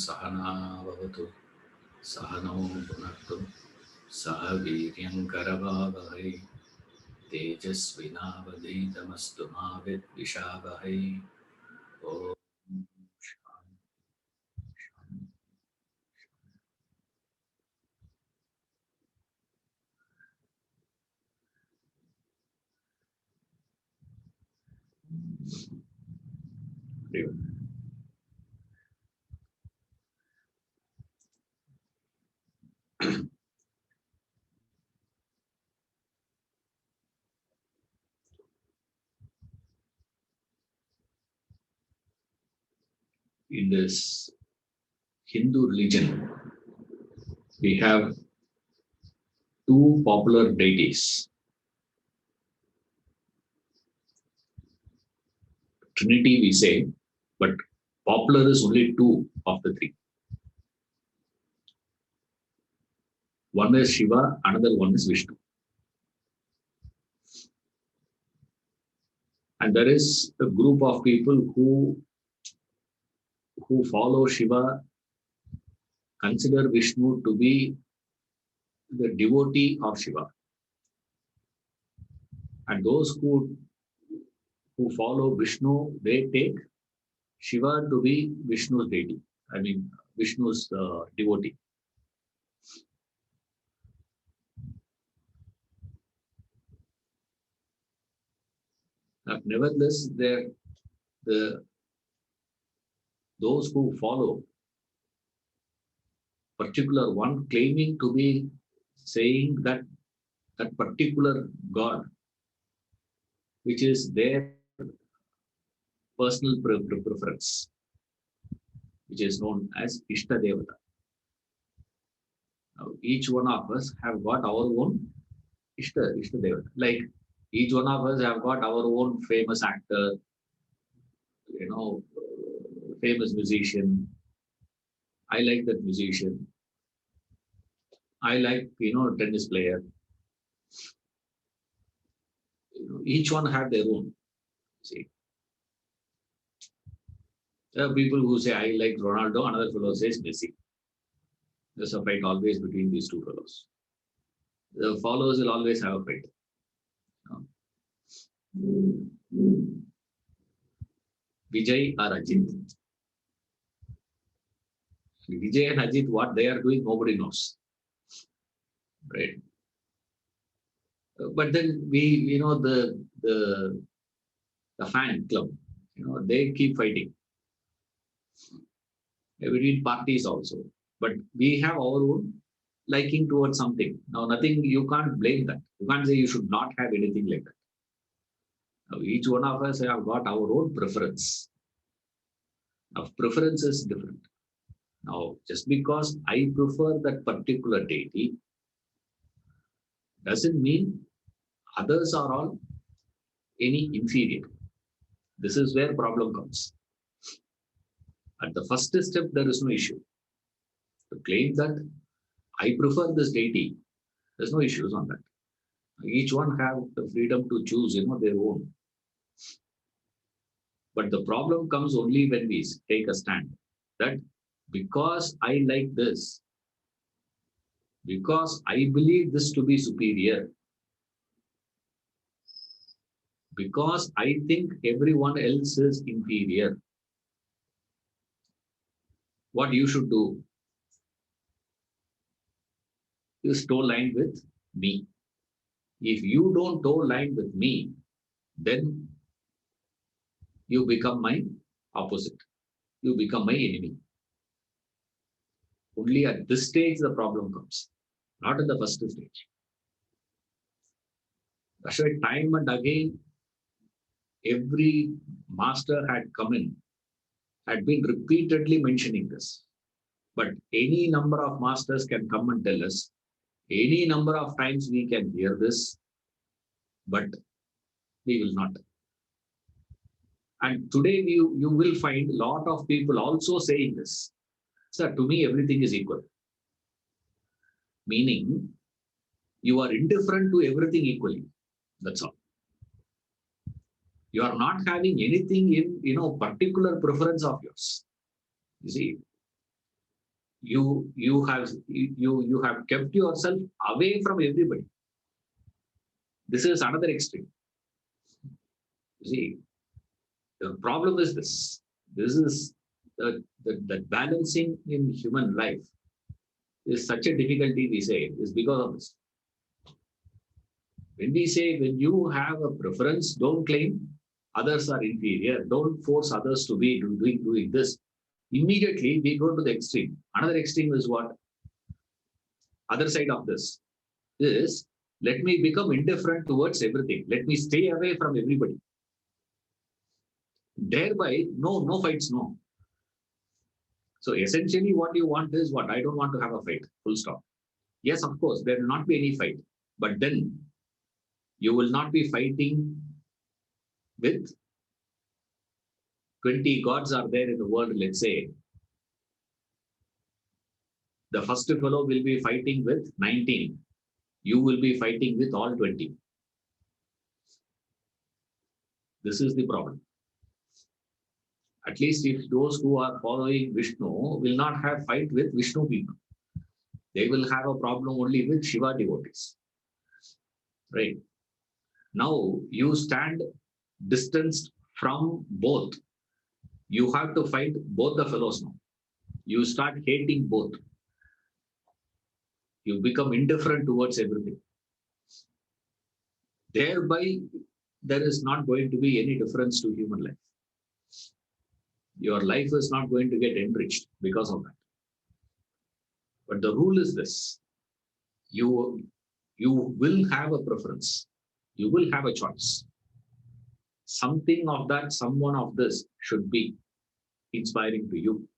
सहना भवतु सहनौ भुनक्तु सह वीर्यङ्करवावहै तेजस्विनावधीतमस्तु मा विद्विषावहै। ॐ in this Hindu religion, we have two popular deities. Trinity we say, but popular is only two of the three. One is Shiva, another one is Vishnu. And there is a group of people who follow Shiva, consider Vishnu to be the devotee of Shiva. And those who follow Vishnu, they take Shiva to be Vishnu's deity. I mean, Vishnu's devotee. Nevertheless, those who follow particular one claiming to be saying that particular God, which is their personal preference, which is known as Ishta Devata. Now, each one of us have got our own Ishta Devata. Like each one of us have got our own famous actor, famous musician. I like that musician. I like, tennis player. Each one have their own. See, there are people who say, I like Ronaldo, another fellow says Messi. There's a fight always between these two fellows. The followers will always have a fight. Vijay or Ajit. Vijay and Ajit, what they are doing, nobody knows. Right? But then the fan club, they keep fighting. We need parties also. But we have our own liking towards something. Now, nothing, you can't blame that. You can't say you should not have anything like that. Now, each one of us have got our own preference. Now, preference is different. Now, just because I prefer that particular deity doesn't mean others are all any inferior. This is where problem comes. At the first step, there is no issue. To claim that I prefer this deity, there's no issues on that. Each one have the freedom to choose, their own. But the problem comes only when we take a stand that because I like this, because I believe this to be superior, because I think everyone else is inferior, what you should do is toe line with me. If you don't toe line with me, then you become my opposite. You become my enemy. Only at this stage the problem comes, not in the first stage. That's why time and again, every master had come in, had been repeatedly mentioning this. But any number of masters can come and tell us, any number of times we can hear this, but we will not. And today you will find a lot of people also saying this. Sir, to me, everything is equal. Meaning, you are indifferent to everything equally. That's all. You are not having anything in, particular preference of yours. You see, you have kept yourself away from everybody. This is another extreme. You see, the problem is this. This is the balancing in human life is such a difficulty, we say, is because of this. When we say, when you have a preference, don't claim others are inferior, don't force others to be doing this. Immediately we go to the extreme. Another extreme is what? Other side of this is, let me become indifferent towards everything. Let me stay away from everybody. Thereby, no fights, no. So essentially what you want is what? I don't want to have a fight, full stop. Yes, of course, there will not be any fight. But then you will not be fighting with 20 gods are there in the world, let's say. The first fellow will be fighting with 19. You will be fighting with all 20. This is the problem. At least if those who are following Vishnu will not have fight with Vishnu people. They will have a problem only with Shiva devotees. Right? Now you stand distanced from both. You have to fight both the fellows now. You start hating both. You become indifferent towards everything. Thereby, there is not going to be any difference to human life. Your life is not going to get enriched because of that. But the rule is this. You will have a preference. You will have a choice. Something of that, someone of this should be inspiring to you.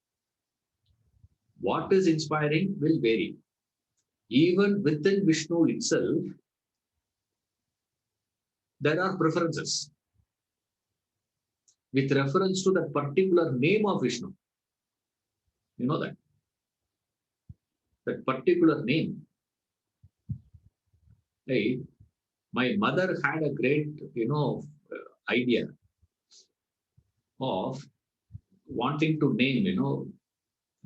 What is inspiring will vary. Even within Vishnu itself, there are preferences with reference to that particular name of Vishnu. You know that? That particular name. Right? My mother had a great, idea of wanting to name,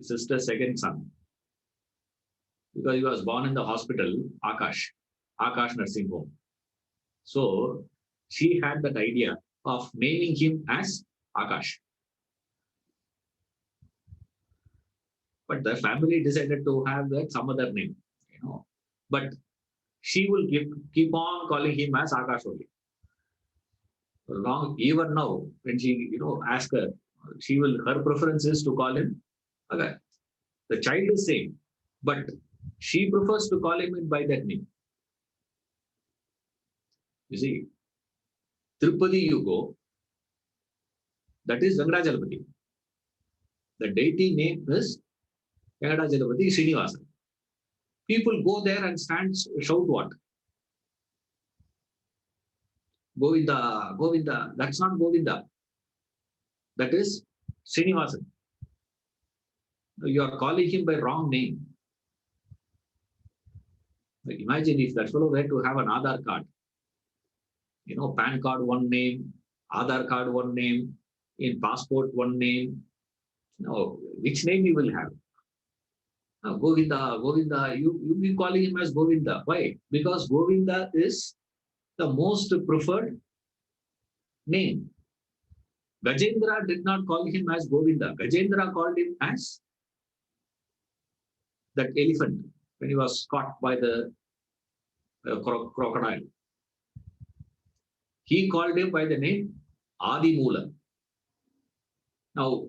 sister's second son. Because he was born in the hospital, Akash Nursing Home. So she had that idea of naming him as Akash. But the family decided to have that some other name, But she will keep on calling him as Akash only. Even now, when she, ask her, her preference is to call him Akash. The child is same, but she prefers to call him by that name. You see, Tirupati you go, that is Venkatajalapati. The deity name is Venkatajalapati Srinivasa. People go there and shout what? Govinda, Govinda. That's not Govinda. That is Srinivasa. You are calling him by wrong name. Imagine if that fellow were to have an Aadhaar card. PAN card one name, Aadhaar card one name, in passport one name. Which name you will have? Govinda, Govinda. You be calling him as Govinda. Why? Because Govinda is the most preferred name. Gajendra did not call him as Govinda. Gajendra called him as that elephant when he was caught by the crocodile. He called him by the name Adi Mula. Now,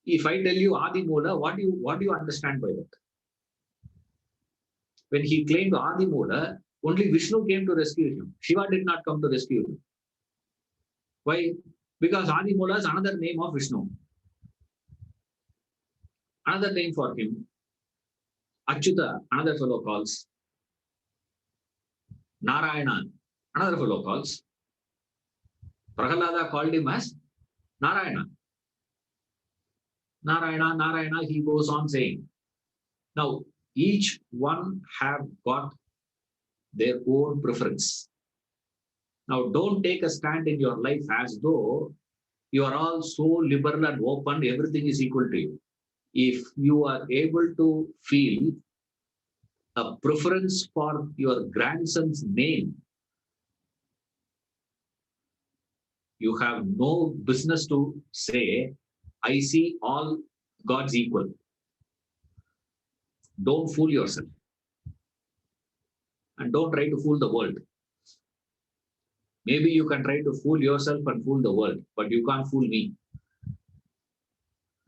if I tell you Adi Mula, what do you understand by that? When he claimed Adi Mula, only Vishnu came to rescue him. Shiva did not come to rescue him. Why? Because Adi Mula is another name of Vishnu. Another name for him. Achyuta, another fellow calls. Narayana, another fellow calls. Prahalada called him as Narayana. Narayana, Narayana, he goes on saying. Now, each one have got their own preference. Now, don't take a stand in your life as though you are all so liberal and open, everything is equal to you. if you are able to feel a preference for your grandson's name, you have no business to say, I see all gods equal. Don't fool yourself. And don't try to fool the world. Maybe you can try to fool yourself and fool the world, but you can't fool me.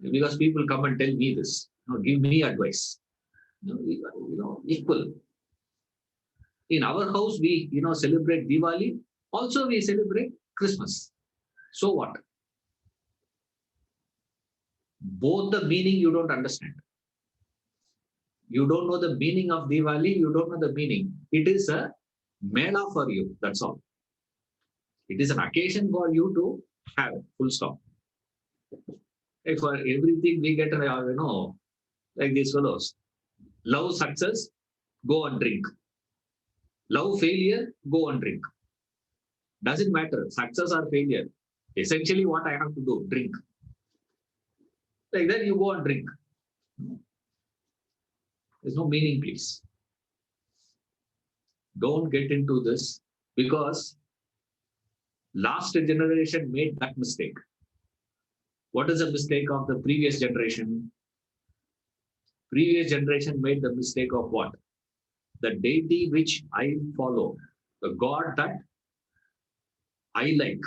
Because people come and tell me this, give me advice. Equal. In our house, we, celebrate Diwali. Also, we celebrate Christmas. So what? Both the meaning you don't understand. You don't know the meaning of Diwali. You don't know the meaning. It is a mela for you. That's all. It is an occasion for you to have it. Full stop. Like for everything we get, like these fellows. Love success, go and drink. Love failure, go and drink. Doesn't matter, success or failure. Essentially, what I have to do, drink. Like that, you go and drink. There's no meaning, please. Don't get into this because last generation made that mistake. What is the mistake of the previous generation? Previous generation made the mistake of what? The deity which I follow, the God that I like,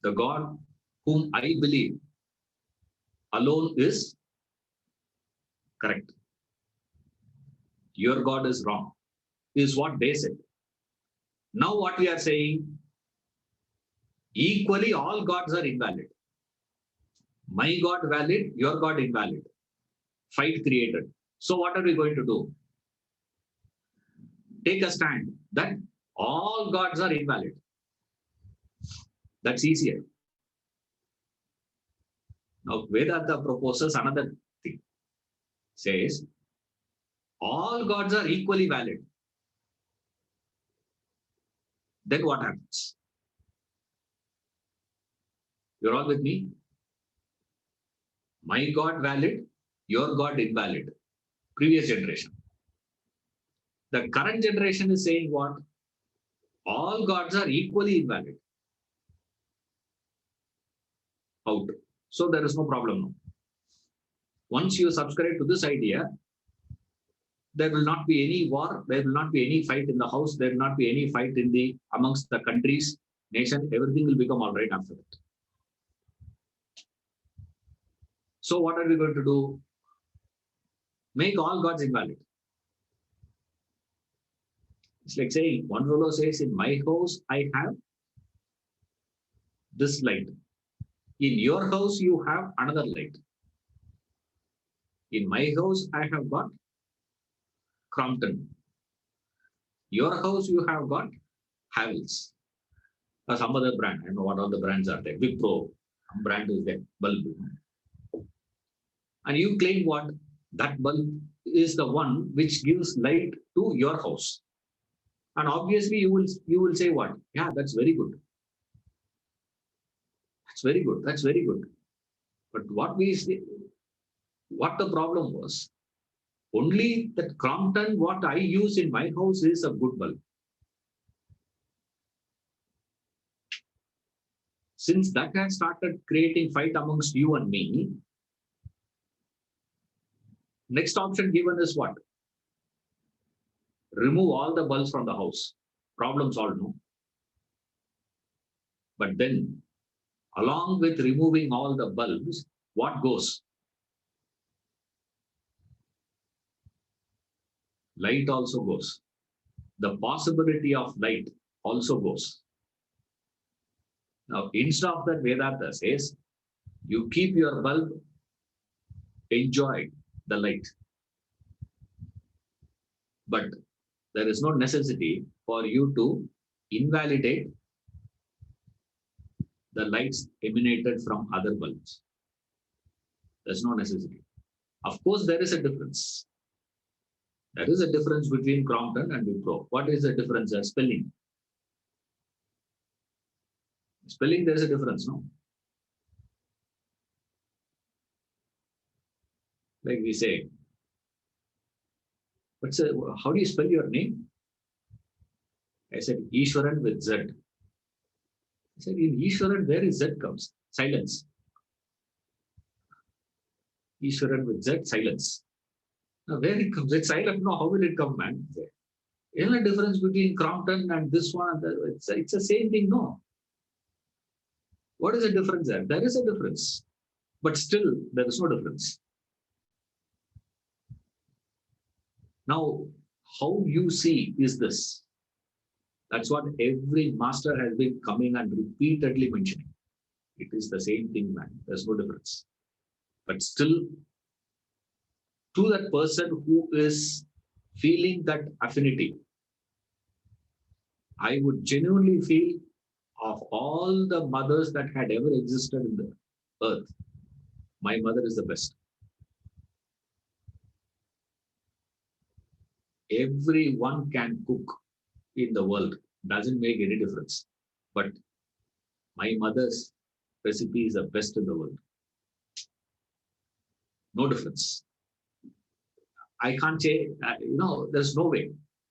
the God whom I believe alone is correct. Your God is wrong, is what they said. Now what we are saying, equally all gods are invalid. My God valid, your God invalid. Fight created. So what are we going to do? Take a stand that all gods are invalid. That's easier. Now Vedanta proposes another thing. Says, all gods are equally valid. Then what happens? You're all with me? My God valid, your God invalid. Previous generation. The current generation is saying what? All gods are equally invalid. Out. So there is no problem now. Once you subscribe to this idea, there will not be any war, there will not be any fight in the house, there will not be any fight in the amongst the countries, nation, everything will become all right after that. So what are we going to do? Make all gods invalid. It's like saying, one fellow says, in my house, I have this light. In your house, you have another light. In my house, I have got Crompton. Your house, you have got Havells. Or some other brand. I don't know what all the brands are there. Wipro. Some brand is there. Bulb. And you claim what? That bulb is the one which gives light to your house. And obviously you will say what? Yeah, that's very good. That's very good. That's very good. But what the problem was, only that Crompton, what I use in my house is a good bulb. Since that has started creating fight amongst you and me, next option given is what? Remove all the bulbs from the house. Problem solved, no? But then, along with removing all the bulbs, what goes? Light also goes. The possibility of light also goes. Now, instead of that, Vedanta says, you keep your bulb, enjoy the light. But there is no necessity for you to invalidate the lights emanated from other bulbs. There's no necessity. Of course, there is a difference. There is a difference between Crompton and Wipro. What is the difference? Spelling. Spelling, there is a difference, no? Like we say, how do you spell your name? I said, Ishwaran with Z. I said, in Ishwaran, where is Z comes? Silence. Ishwaran with Z, silence. Now, where it comes? It's silent. No, how will it come, man? The only difference between Crompton and this one, it's the same thing, no. What is the difference there? There is a difference. But still, there is no difference. Now, how you see is this. That's what every master has been coming and repeatedly mentioning. It is the same thing, man. There's no difference. But still, to that person who is feeling that affinity, I would genuinely feel of all the mothers that had ever existed in the earth, my mother is the best. Everyone can cook in the world, doesn't make any difference. But my mother's recipe is the best in the world. No difference. I can't say, there's no way.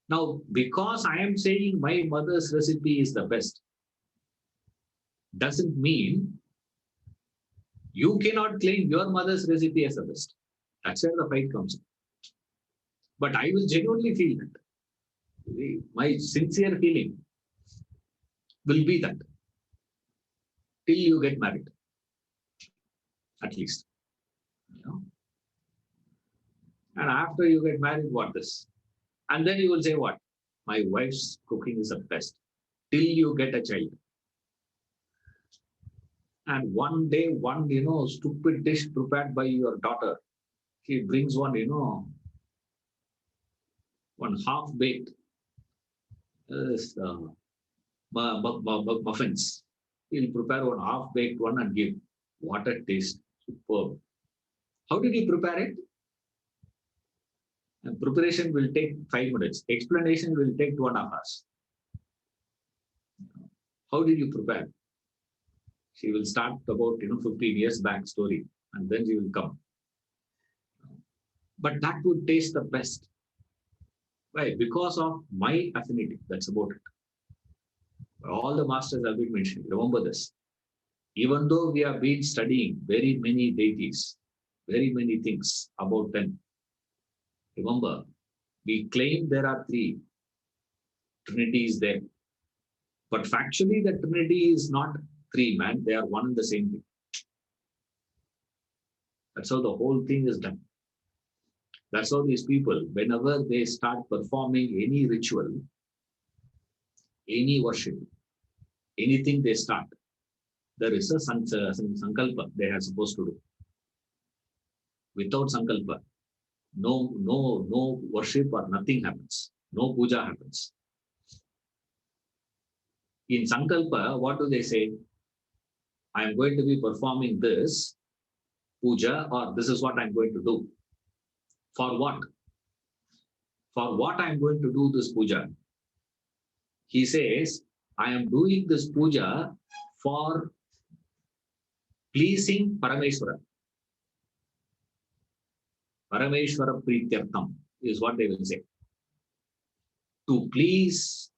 Now, because I am saying my mother's recipe is the best, doesn't mean you cannot claim your mother's recipe as the best. That's where the fight comes in. But I will genuinely feel that. My sincere feeling will be that till you get married, at least. And after you get married, what this? And then you will say, what? My wife's cooking is the best. Till you get a child. And one day, one, stupid dish prepared by your daughter, he brings one, one half-baked muffins. He'll prepare one half-baked one and give. What a taste. Superb. How did he prepare it? And preparation will take 5 minutes. Explanation will take 2.5 hours. How did you prepare? She will start about 15 years back story, and then she will come. But that would taste the best. Why? Because of my affinity. That's about it. All the masters have been mentioned. Remember this. Even though we have been studying very many deities, very many things about them, remember, we claim there are 3 trinities there. But factually, the trinity is not 3, man. They are one and the same thing. That's how the whole thing is done. That's how these people, whenever they start performing any ritual, any worship, anything they start, there is a sankalpa they are supposed to do. Without sankalpa, no worship or nothing happens. No puja happens. In sankalpa, what do they say? I am going to be performing this puja, or this is what I'm going to do. For what? For what I'm going to do this puja? He says, I am doing this puja for pleasing Parameshwara. Parameshwara Prityartham is what they will say. To please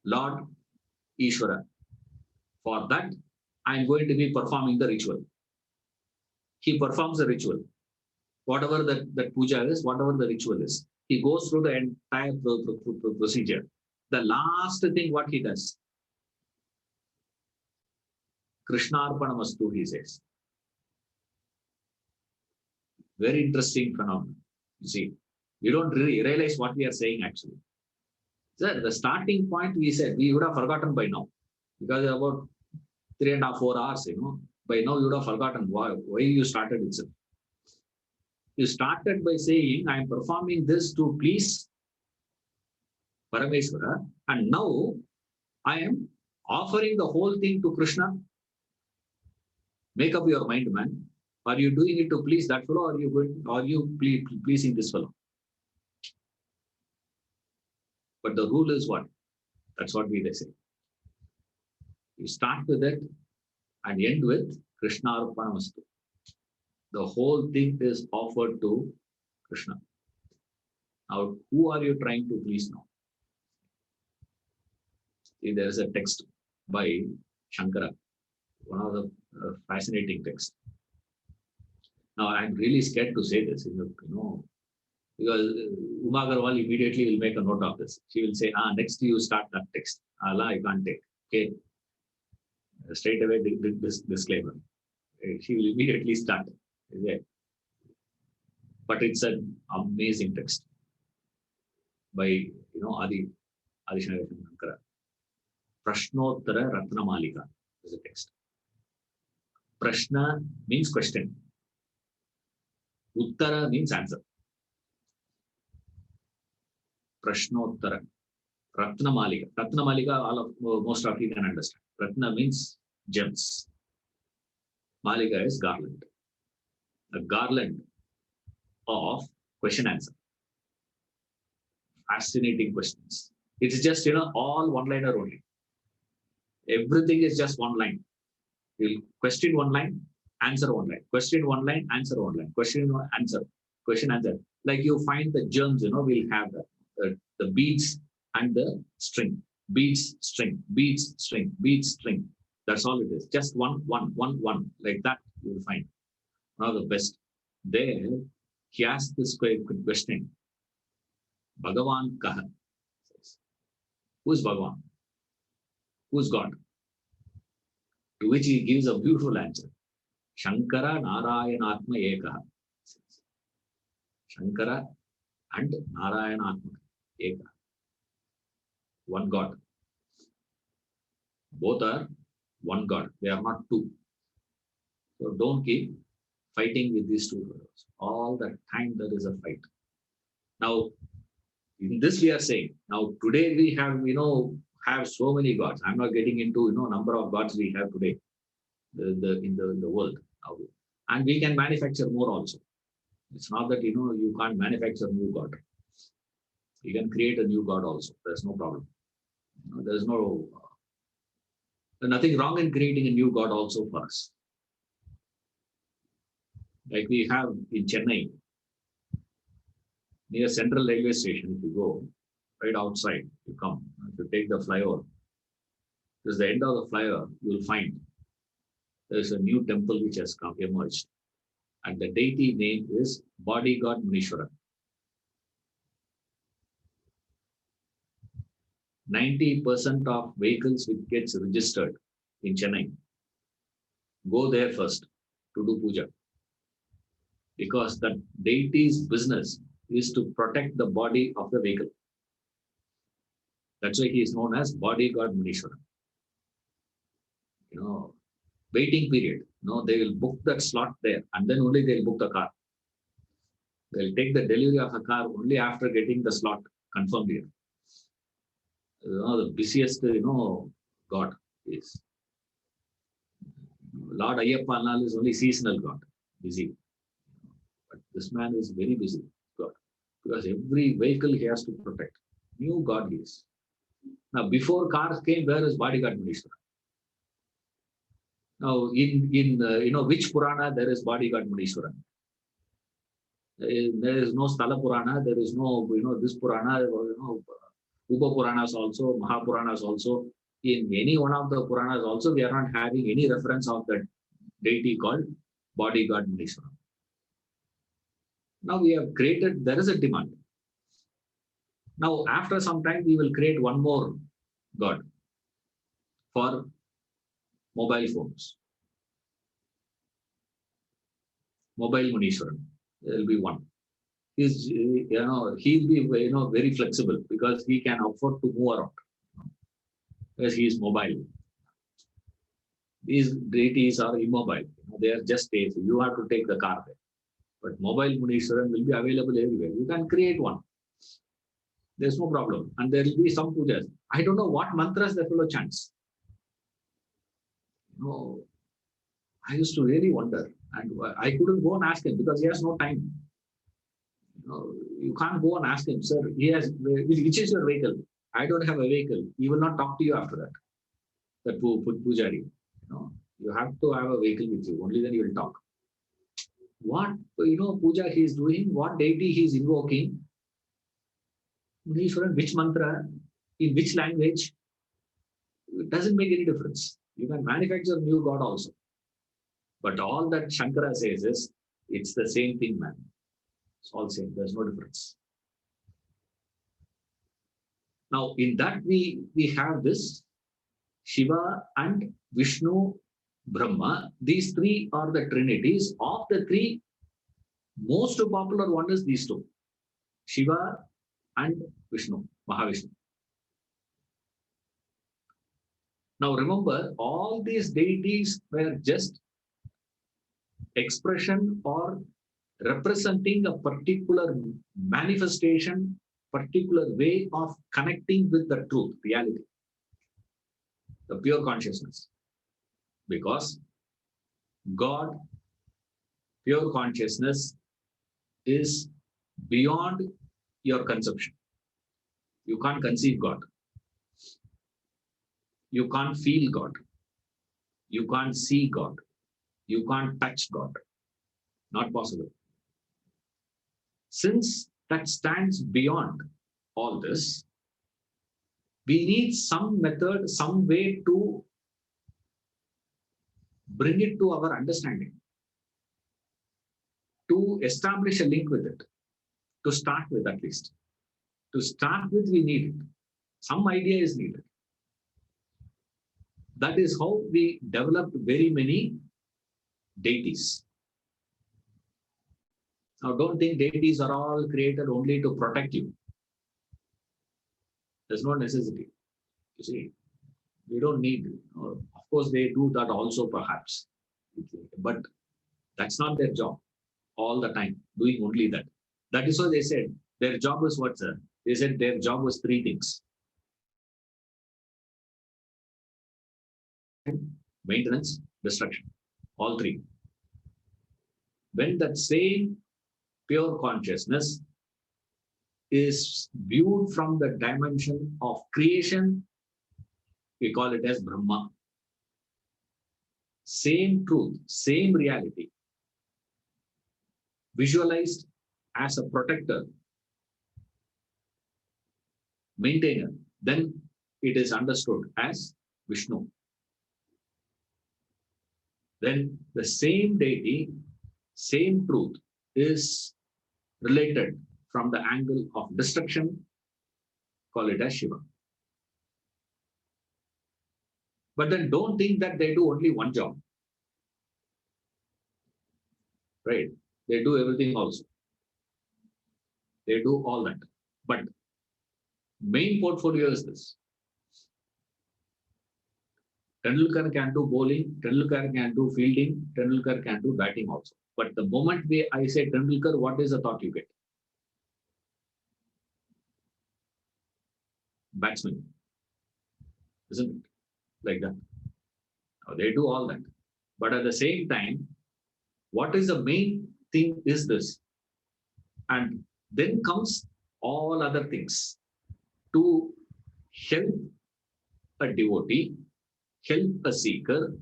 Lord Ishvara. For that, I am going to be performing the ritual. He performs the ritual. Whatever that puja is, whatever the ritual is, he goes through the entire procedure. The last thing what he does, Krishnarpanamastu, he says. Very interesting phenomenon. You see, you don't really realize what we are saying actually. So the starting point we said, we would have forgotten by now. Because about 3.5, 4 hours, by now you would have forgotten why you started itself. You started by saying, I am performing this to please Parameshwara, and now I am offering the whole thing to Krishna. Make up your mind, man. Are you doing it to please that fellow, or are you pleasing this fellow? But the rule is what? That's what we say. You start with it and end with Krishna Arpanamastu. The whole thing is offered to Krishna. Now, who are you trying to please now? See, there is a text by Shankara, one of the fascinating texts. Now, I'm really scared to say this, because Uma Agarwal immediately will make a note of this. She will say, next you start that text. Allah, I can't take. Okay. Straight away, this disclaimer. She will immediately start. Okay. But it's an amazing text by, Adi Shankara. Prashnottara Ratnamalika is a text. Prashna means question. Uttara means answer. Prashnottara. Ratnamalika. Ratnamalika, most of you can understand. Ratna means gems. Malika is garland. A garland of question answer. Fascinating questions. It's just, all one-liner only. Everything is just one line. You'll question one line, answer one line. Question one line, answer one line. Question, answer. Question, answer. Like you find the germs, we'll have the beads and the string. Beads, string, beads, string, beads, string. That's all it is. Just one. Like that you will find. One of the best. There, he asked this question. Bhagavan Kaha. Who is Bhagavan? Who is God? To which he gives a beautiful answer. Shankara Narayanatma Ekaha. Shankara and Narayanatma Ekaha. One God. Both are one God. They are not two. So don't keep fighting with these two brothers. All the time there is a fight. Now, in this we are saying, now today we have so many gods. I'm not getting into number of gods we have today in the world. And we can manufacture more also. It's not that you can't manufacture a new god. You can create a new god also. There's no problem. There's nothing wrong in creating a new god also for us. Like we have in Chennai, near Central Railway Station, if you go right outside, you come, if you take the flyover, towards the end of the flyover, you will find there's a new temple which has emerged. And the deity name is Bodyguard Munishwara. 90% of vehicles which gets registered in Chennai go there first to do puja. Because the deity's business is to protect the body of the vehicle. That's why he is known as Bodyguard Munishwara. Waiting period. They will book that slot there and then only they'll book the car. They'll take the delivery of a car only after getting the slot confirmed here. The busiest, God is. Lord Ayyappa is only seasonal God, busy. But this man is very busy, God. Because every vehicle he has to protect. New God he is. Now, before cars came, where is Bodyguard Munishwara? Now, in which Purana there is Bodyguard Munishwara? There is no Sthala Purana, there is no, this Purana, Upa Puranas also, Mahapuranas also. In any one of the Puranas also, we are not having any reference of that deity called Bodyguard Munishwara. Now we have created, there is a demand. Now, after some time, we will create one more God for mobile phones. Mobile Munishwaran. There will be one. He'll be very flexible because he can afford to move around. Because he is mobile. These deities are immobile. They are just stays. You have to take the car there. But mobile Munishwaran will be available everywhere. You can create one. There's no problem. And there will be some pujas. I don't know what mantras the fellow chants. I used to really wonder. And I couldn't go and ask him because he has no time. You can't go and ask him, sir, which is your vehicle? I don't have a vehicle. He will not talk to you after that. That pujari. You have to have a vehicle with you. Only then you will talk. what puja he is doing, what deity he is invoking, which mantra, in which language, it doesn't make any difference. You can manufacture a new god also. But all that Shankara says is, it's the same thing, man. It's all same. There's no difference. Now, in that we have this Shiva and Vishnu, Brahma. These three are the trinities. Of the three, most popular one is these two, Shiva and Vishnu, Mahavishnu. Now remember, all these deities were just expression or representing a particular manifestation, particular way of connecting with the truth, reality, the pure consciousness. Because God, pure consciousness, is beyond your conception. You can't conceive God. You can't feel God. You can't see God. You can't touch God. Not possible. Since that stands beyond all this, we need some method, some way to bring it to our understanding, to establish a link with it, to start with at least. To start with, we need it. Some idea is needed. That is how we developed very many deities. Now, don't think deities are all created only to protect you. There's no necessity. You see, we don't need, of course, they do that also perhaps, but that's not their job all the time, doing only that. That is why they said their job is what, sir? They said their job was three things: maintenance, destruction, all three. When that same pure consciousness is viewed from the dimension of creation, we call it as Brahma. Same truth, same reality, visualized as a protector, maintainer, then it is understood as Vishnu. Then the same deity, same truth is related from the angle of destruction, call it as Shiva. But then don't think that they do only one job. Right? They do everything also. They do all that. But main portfolio is this. Tendulkar can do bowling, Tendulkar can do fielding, Tendulkar can do batting also. But the moment I say Tendulkar, what is the thought you get? Batsman. Isn't it? Like that. Now, they do all that. But at the same time, what is the main thing is this. And then comes all other things to help a devotee, help a seeker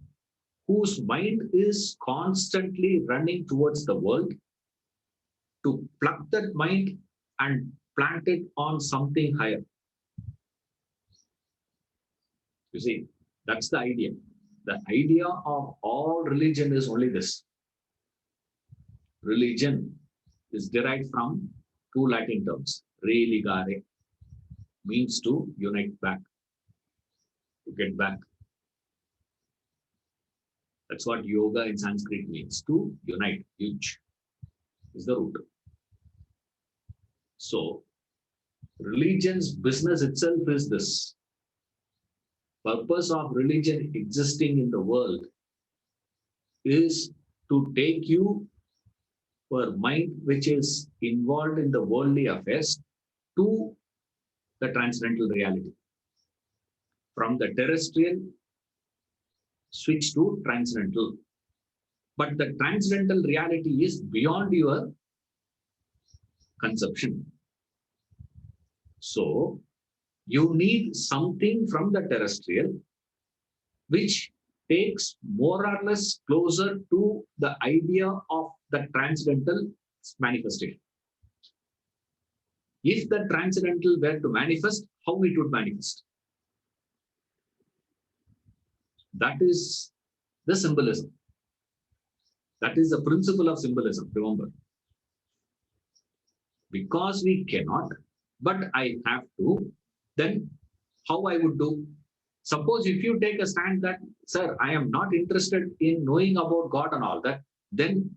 whose mind is constantly running towards the world, to pluck that mind and plant it on something higher. You see, that's the idea. The idea of all religion is only this. Religion is derived from two Latin terms. Religare means to unite back, to get back. That's what yoga in Sanskrit means, to unite, yuj is the root. So, religion's business itself is this. Purpose of religion existing in the world is to take you, for mind which is involved in the worldly affairs, to the transcendental reality. From the terrestrial, switch to transcendental. But the transcendental reality is beyond your conception. So, you need something from the terrestrial which takes more or less closer to the idea of the transcendental manifestation. If the transcendental were to manifest, how it would manifest? That is the symbolism. That is the principle of symbolism, remember. Because we cannot, but I have to, then how I would do? Suppose if you take a stand that, sir, I am not interested in knowing about God and all that, then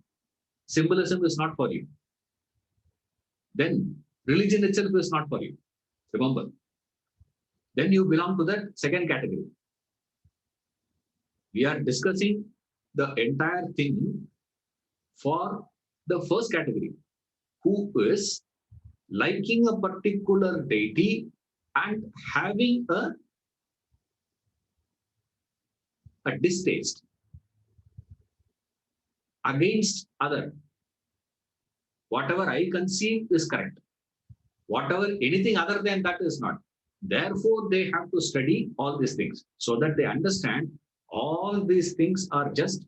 symbolism is not for you. Then religion itself is not for you. Remember. Then you belong to the second category. We are discussing the entire thing for the first category, who is liking a particular deity and having a distaste against other. Whatever I conceive is correct. Whatever anything other than that is not. Therefore, they have to study all these things so that they understand all these things are just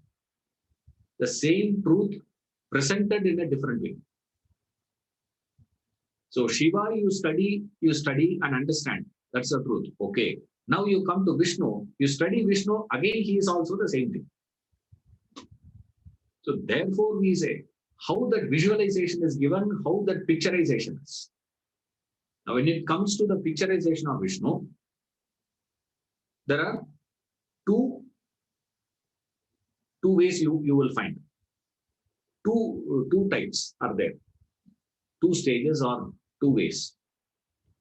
the same truth presented in a different way. So Shiva, you study and understand. That's the truth. Okay. Now you come to Vishnu, you study Vishnu, again he is also the same thing. So therefore we say, how that visualization is given, how that picturization is. Now when it comes to the picturization of Vishnu, there are two ways you will find. Two types are there. Two stages or two ways.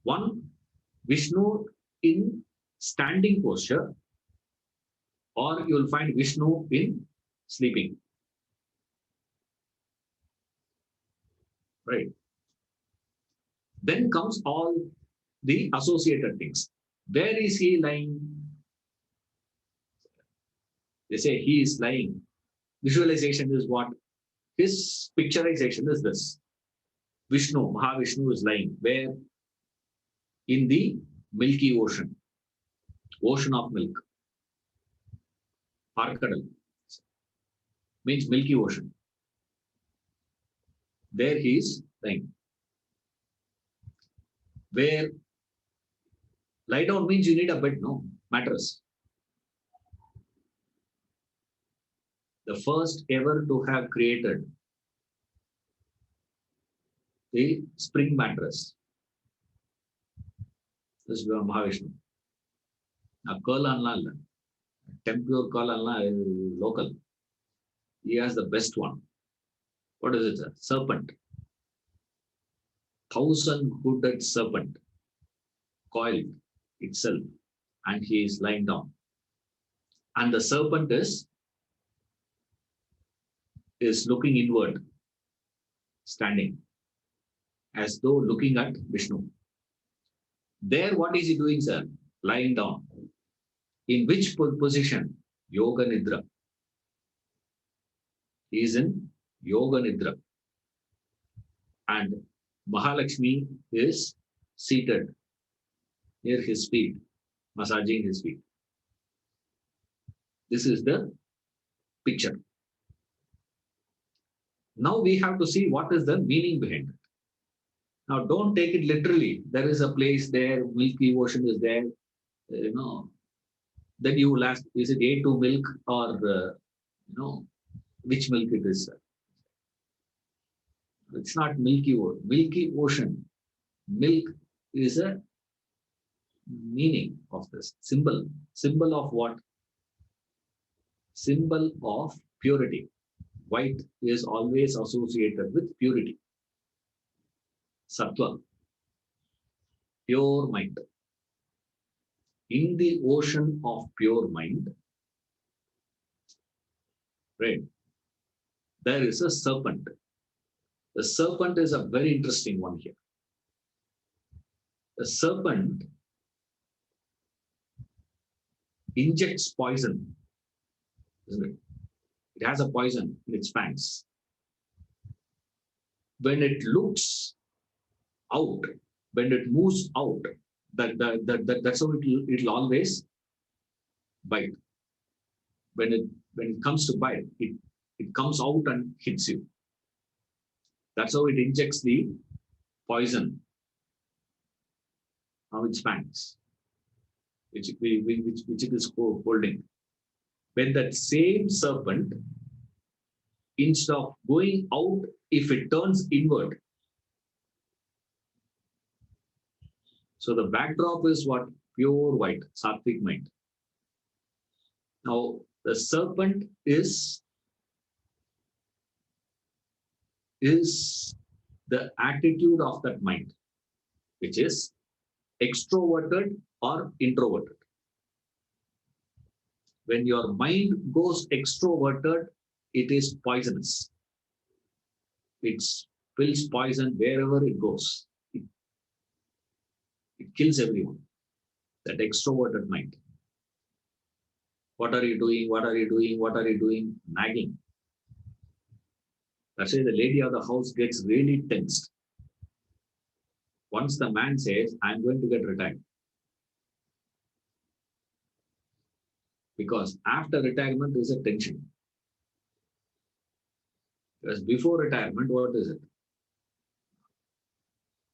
One, Vishnu in standing posture, or you will find Vishnu in sleeping. Right. Then comes all the associated things. Where is he lying? They say he is lying. Visualization is what? His picturization is this. Vishnu, Mahavishnu is lying. Where? In the Milky Ocean. Ocean of milk. Arkadal. Means Milky Ocean. There he is lying. Where lie down means you need a bed, no? Mattress. The first ever to have created the spring mattress. This is Mahavishnu. A curl anla, tempure curl anla is local. He has the best one. What is it? Sir? Serpent. 1,000-hooded serpent coiled itself, and he is lying down. And the serpent is looking inward, standing, as though looking at Vishnu. There, what is he doing, sir? Lying down. In which position? Yoga Nidra. He is in Yoga Nidra. And Mahalakshmi is seated near his feet, massaging his feet. This is the picture. Now we have to see what is the meaning behind it. Now don't take it literally. There is a place there, Milky Ocean is there, Then you will ask, is it A2 milk or, which milk it is? It's not Milky Ocean. Milky Ocean. Milk is a meaning of this. Symbol. Symbol of what? Symbol of purity. White is always associated with purity. Sattva. Pure mind. In the ocean of pure mind, right, there is a serpent. The serpent is a very interesting one here. The serpent injects poison, isn't it? It has a poison in its fangs. When it looks out, when it moves out, that's how it'll always bite. When it comes to bite, it comes out and hits you. That's how it injects the poison of its fangs, which it is holding. When that same serpent, instead of going out, if it turns inward, so the backdrop is what? Pure white, sattvic mind. Now, the serpent is the attitude of that mind, which is extroverted or introverted. When your mind goes extroverted, it is poisonous. It spills poison wherever it goes. It kills everyone. That extroverted mind. What are you doing? What are you doing? What are you doing? Nagging. That's why the lady of the house gets really tensed. Once the man says, I'm going to get retired. Because after retirement, there's a tension. Because before retirement, what is it?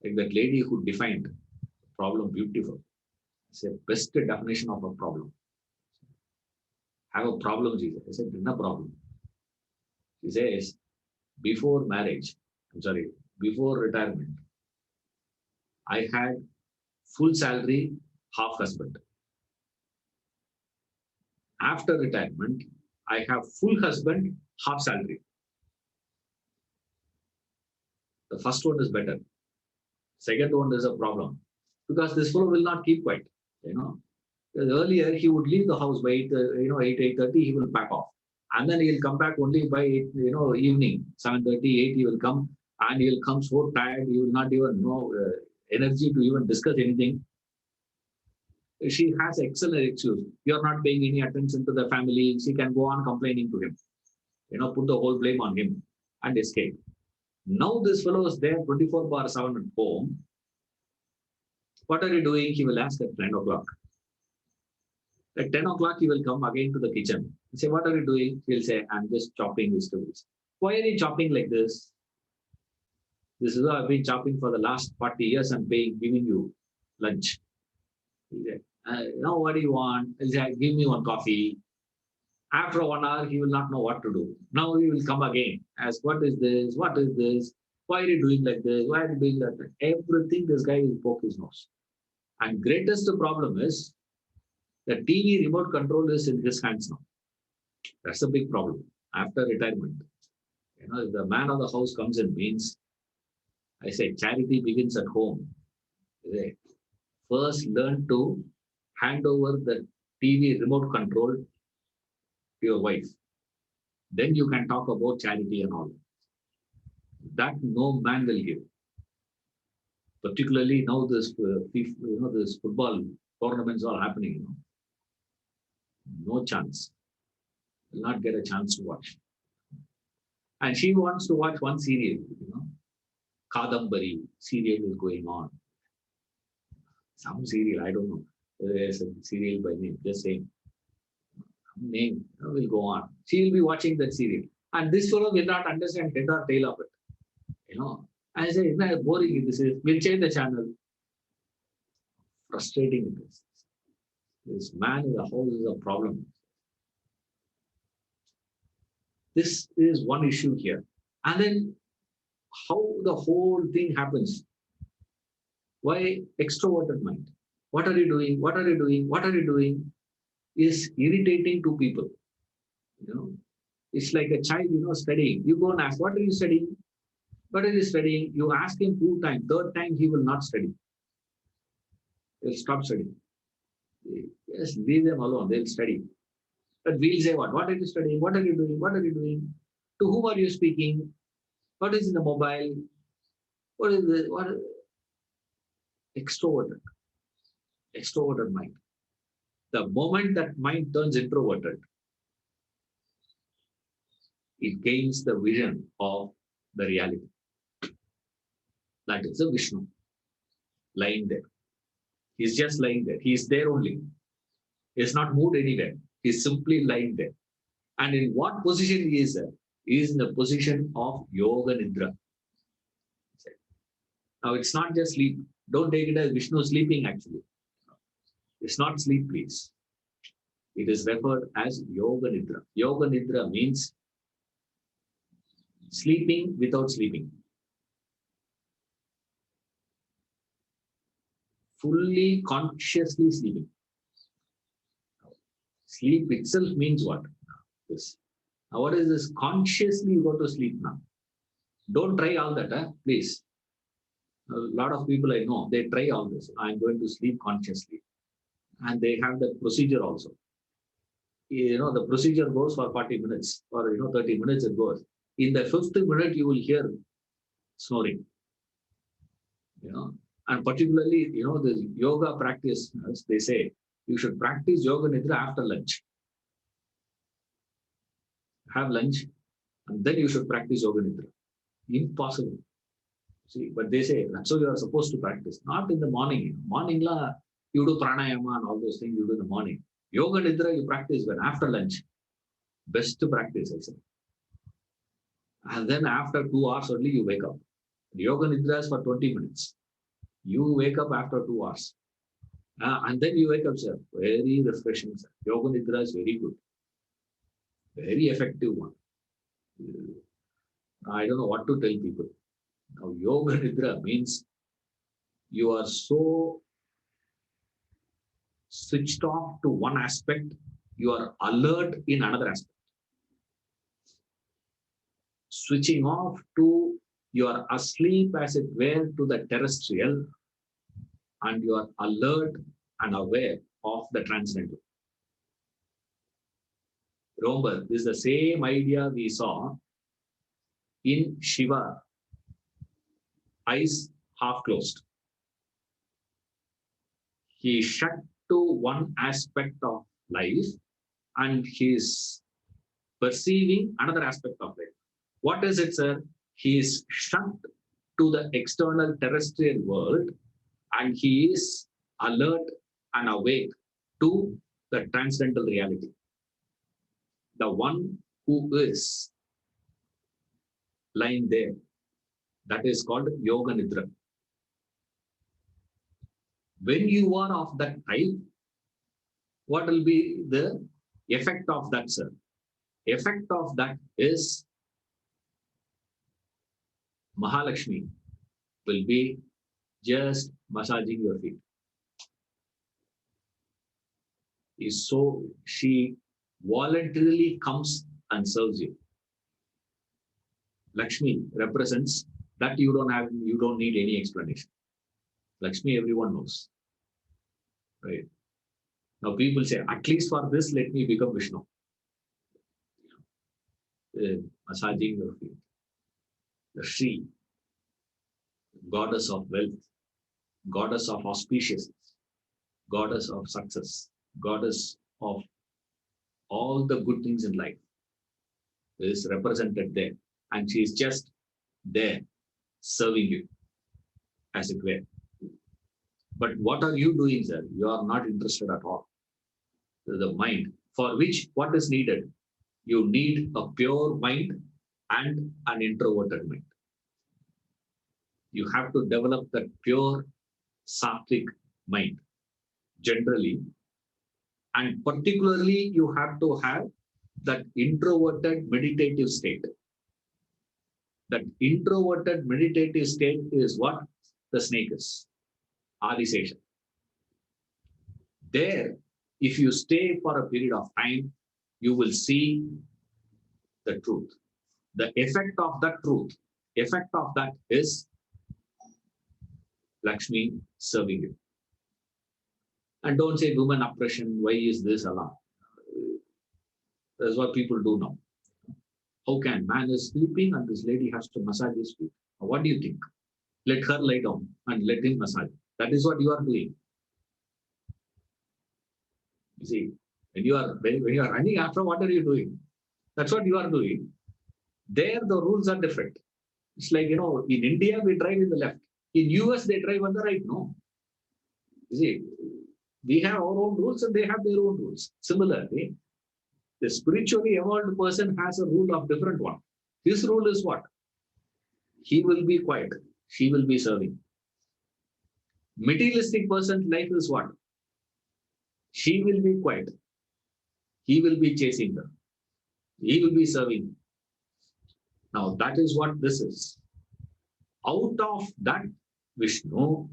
Like that lady who defined problem beautiful. It's the best definition of a problem. Have a problem, Jesus. I said, no problem. She says, before retirement, I had full salary, half husband. After retirement, I have full husband, half salary. The first one is better. Second one is a problem. Because this fellow will not keep quiet. Because earlier he would leave the house by 8:30, he will pack off. And then he'll come back only by evening, 7:30, 8, he will come, and he'll come so tired, he will not even know energy to even discuss anything. She has excellent excuse. You're not paying any attention to the family. She can go on complaining to him. Put the whole blame on him and escape. Now this fellow is there 24/7 at home. What are you doing? He will ask at 10 o'clock. At 10 o'clock, he will come again to the kitchen. He say, what are you doing? He'll say, I'm just chopping vegetables. Why are you chopping like this? This is what I've been chopping for the last 40 years. I'm giving you lunch. He'll say, what do you want? He'll say, give me one coffee. After 1 hour, he will not know what to do. Now he will come again. Ask, what is this? What is this? Why are you doing like this? Why are you doing that? Everything this guy will poke his nose. And greatest problem is the TV remote control is in his hands now. That's a big problem after retirement. If the man of the house comes in, means, I say, charity begins at home. First, learn to hand over the TV remote control to your wife. Then you can talk about charity and all. That no man will give. Particularly now, this football tournaments are happening. No chance. Will not get a chance to watch. And she wants to watch one serial. Kadambari serial is going on. Some serial, I don't know. There's a serial by name, just saying. Name will go on. She will be watching that serial. And this fellow will not understand head or tail of it. I say, it's boring. This is. We'll change the channel. Frustrating it is. This man in the house is a problem. This is one issue here. And then how the whole thing happens. Why extroverted mind? What are you doing? What are you doing? What are you doing? Is irritating to people. It's like a child, studying. You go and ask, what are you studying? What are you studying? You ask him 2 times. 3rd time, he will not study. He'll stop studying. Just leave them alone. They'll study. But we'll say, what? What are you studying? What are you doing? What are you doing? To whom are you speaking? What is in the mobile? What is this? What? Extroverted. Extroverted mind. The moment that mind turns introverted, it gains the vision of the reality. That is the Vishnu lying there. He's just lying there. He's there only. He's not moved anywhere. He's simply lying there. And in what position he is there? He is in the position of Yoga Nidra. Now, it's not just sleep. Don't take it as Vishnu sleeping, actually. It's not sleep, please. It is referred as Yoga Nidra. Yoga Nidra means sleeping without sleeping. Fully consciously sleeping. Sleep itself means what? This. Now, what is this? Consciously you go to sleep now. Don't try all that, please. A lot of people I know, they try all this. I'm going to sleep consciously. And they have that procedure also. The procedure goes for 40 minutes or 30 minutes it goes. In the 5th minute you will hear snoring. And particularly the yoga practice, they say you should practice yoga nidra after lunch. Have lunch and then you should practice yoga nidra. Impossible. See, but they say that's how you are supposed to practice, not in the morning. Morning la you do pranayama and all those things you do in the morning. Yoga nidra you practice when? After lunch. Best to practice, I say. And then after 2 hours only you wake up. Yoga nidra is for 20 minutes. You wake up after 2 hours. And then you wake up, sir. Very refreshing, sir. Yoga nidra is very good. Very effective one. I don't know what to tell people. Now, yoga nidra means you are so switched off to one aspect, you are alert in another aspect. Switching off to, you are asleep as it were to the terrestrial, and you are alert and aware of the transcendental. Remember, this is the same idea we saw in Shiva, eyes half closed. He shut to one aspect of life and he is perceiving another aspect of life. What is it, sir? He is shut to the external terrestrial world and he is alert and awake to the transcendental reality. The one who is lying there, that is called Yoga Nidra. When you are of that type, what will be the effect of that, sir? Effect of that is Mahalakshmi will be just massaging your feet. So she voluntarily comes and serves you. Lakshmi represents that you don't need any explanation. Lakshmi, everyone knows. Right? Now people say, at least for this, let me become Vishnu. Massaging your feet. The Shri, goddess of wealth, goddess of auspiciousness, goddess of success, goddess of all the good things in life is represented there. And she is just there serving you, as it were. But what are you doing, sir? You are not interested at all. The mind, for which what is needed? You need a pure mind and an introverted mind. You have to develop that pure sattvic mind, generally. And particularly, you have to have that introverted meditative state. That introverted meditative state is what the snake is, Adisesha. There, if you stay for a period of time, you will see the truth. The effect of that truth, effect of that is Lakshmi serving you. And don't say women oppression, why is this allowed? That's what people do now. How can man is sleeping and this lady has to massage his feet? What do you think? Let her lie down and let him massage. That is what you are doing. You see, when you are running after, what are you doing? That's what you are doing. There, the rules are different. It's like, in India, we drive in the left. In US, they drive on the right. No. You see, we have our own rules and they have their own rules. Similarly, the spiritually evolved person has a rule of different one. His rule is what? He will be quiet. She will be serving. Materialistic person's life is what? She will be quiet. He will be chasing her. He will be serving. Now that is what this is. Out of that Vishnu,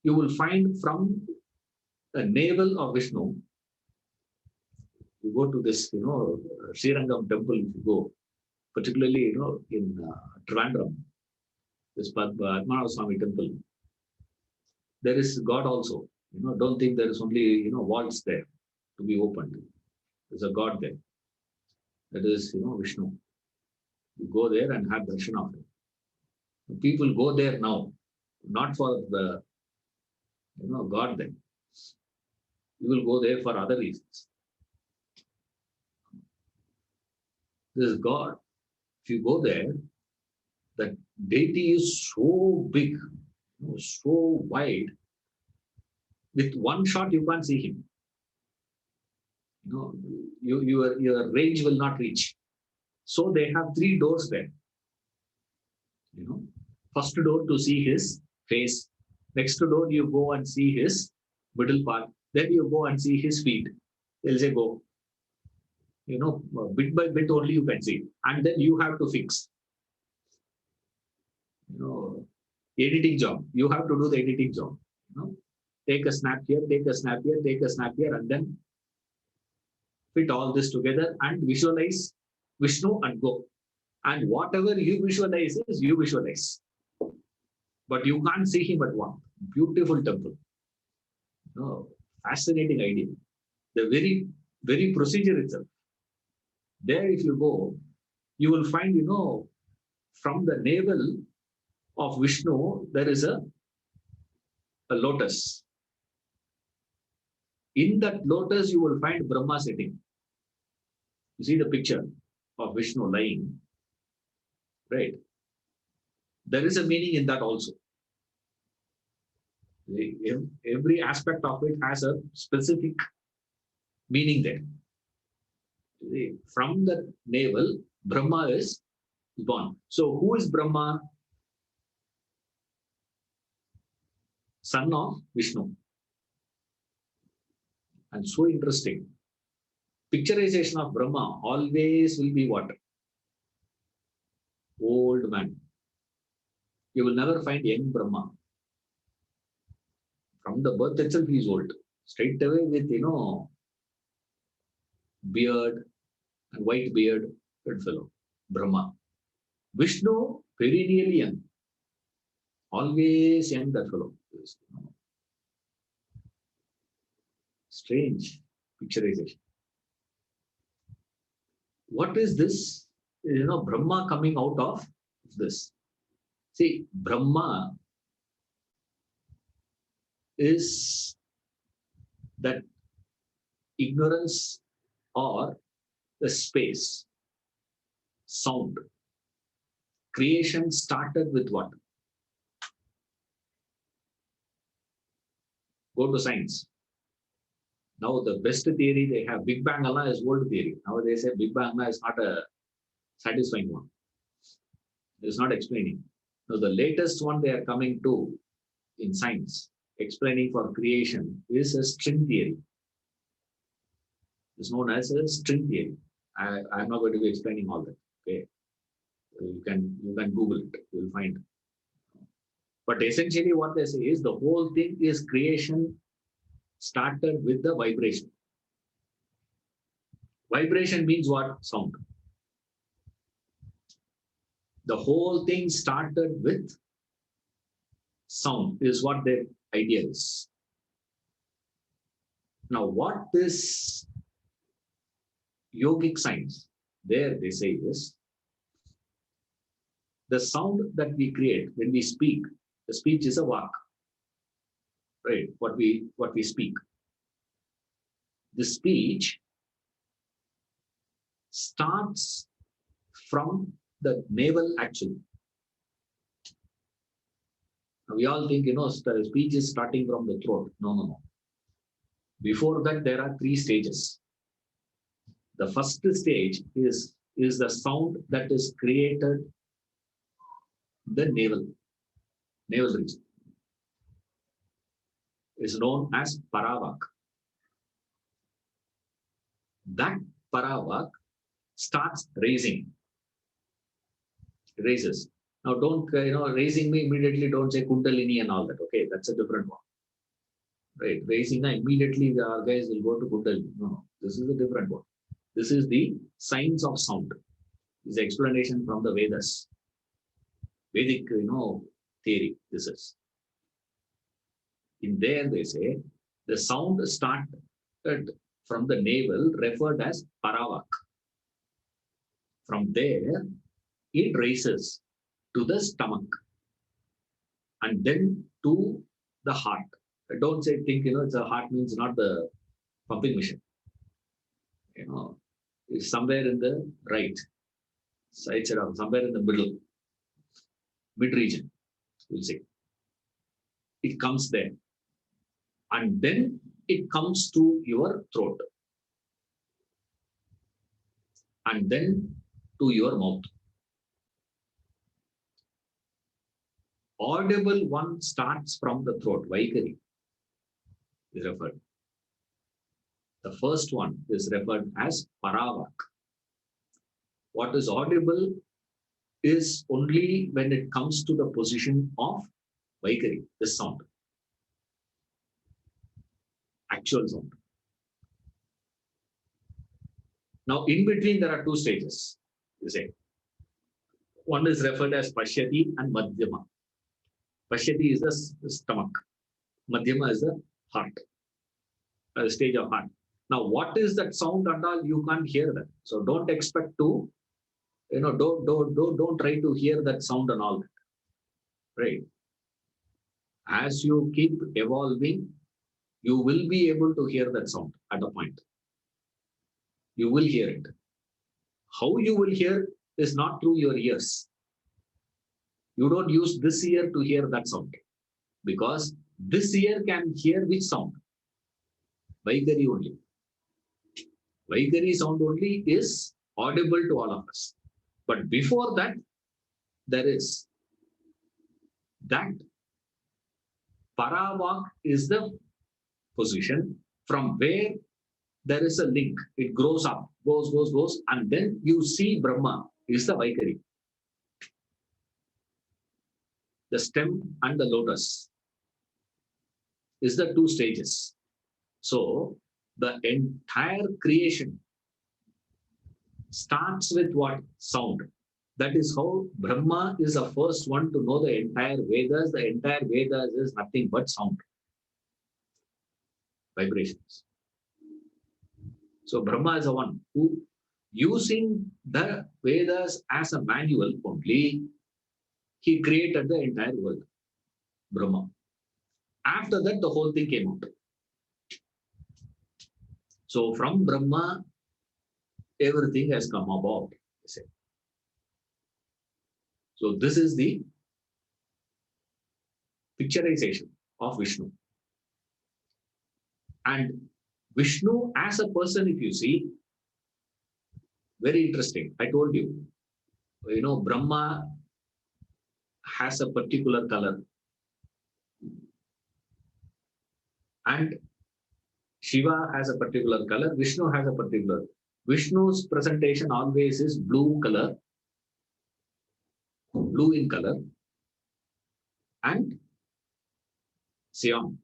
you will find from the navel of Vishnu, you go to this, Srirangam temple, if you go, particularly, in Trivandrum, this Padmanabha Swami temple, there is God also. Don't think there is only, walls there to be opened. There's a God there. That is, Vishnu. You go there and have darshan of him. People go there now, not for the, God there. You will go there for other reasons. This God, if you go there, the deity is so big, so wide. With one shot, you can't see him. Your range will not reach. So they have 3 doors there. First door to see his face. Next door, you go and see his middle part. Then you go and see his feet. They'll say, go. Bit by bit only you can see. And then you have to fix. Editing job. You have to do the editing job. Take a snap here, take a snap here, take a snap here, and then fit all this together and visualize Vishnu and go. And whatever you visualize is you visualize. But you can't see him at one. Beautiful temple. Fascinating idea. The very, very procedure itself. There, if you go, you will find, from the navel of Vishnu, there is a lotus. In that lotus, you will find Brahma sitting. You see the picture of Vishnu lying, right? There is a meaning in that also. Every aspect of it has a specific meaning there. From the navel, Brahma is born. So who is Brahma? Son of Vishnu. And so interesting. Picturization of Brahma always will be what? Old man. You will never find young Brahma. From the birth itself, he is old. Straight away with, beard and white beard, good fellow, Brahma. Vishnu, perennially young. Always young, that fellow. Strange picturization. What is this? Brahma coming out of this. See, Brahma is that ignorance or the space, sound. Creation started with what? Go to science. Now the best theory they have, Big Bang Allah is old theory. Now they say Big Bang Allah is not a satisfying one. It is not explaining. Now the latest one they are coming to in science, explaining for creation, is a string theory. It's known as a string theory. I'm not going to be explaining all that. Okay, you can Google it. You will find. But essentially, what they say is the whole thing is creation started with the vibration. Vibration means what? Sound. The whole thing started with sound is what their idea is. Now, what this yogic science, there they say is, the sound that we create when we speak, the speech is a vak, right? What we speak. The speech starts from the navel actually. Now we all think, the speech is starting from the throat. No. Before that, there are 3 stages. The first stage is the sound that is created the navel. navel region, is known as Paravak. That Paravak starts raising, raises. Now, don't, raising me immediately, don't say Kundalini and all that. Okay, that's a different one. Right? Raising, immediately our guys will go to Kundalini. No, this is a different one. This is the science of sound. This is explanation from the Vedas. Vedic, theory. This is. In there, they say the sound started from the navel, referred as Paravak. From there, it raises to the stomach and then to the heart. Don't say, think, it's a heart means not the pumping machine. It's somewhere in the right side, somewhere in the middle, mid region, we'll say. It comes there. And then it comes to your throat. And then to your mouth. Audible one starts from the throat, Vaikari is referred. The first one is referred as Paravak. What is audible is only when it comes to the position of Vaikari, the sound. Actual sound. Now, in between, there are two stages, you say. One is referred as Pashyati and Madhyama. Pashyati is the stomach. Madhyama is the heart, the stage of heart. Now, what is that sound and all? You can't hear that. So don't expect to, don't try to hear that sound and all that. Right? As you keep evolving, you will be able to hear that sound at a point. You will hear it. How you will hear is not through your ears. You don't use this ear to hear that sound, because this ear can hear which sound? Vaikari only. Vaikari sound only is audible to all of us. But before that, there is that Paravak is the position from where there is a link. It grows up, goes, and then you see Brahma is the Vaikari. The stem and the lotus is the two stages. So the entire creation starts with what? Sound. That is how Brahma is the first one to know the entire Vedas. The entire Vedas is nothing but sound, vibrations. So Brahma is the one who, using the Vedas as a manual only, he created the entire world, Brahma. After that, the whole thing came out. So from Brahma, everything has come about. So this is the picturization of Vishnu. And Vishnu as a person, if you see, very interesting. I told you, Brahma has a particular color. And Shiva has a particular color. Vishnu has a particular. Vishnu's presentation always is blue color, blue in color, and cyan,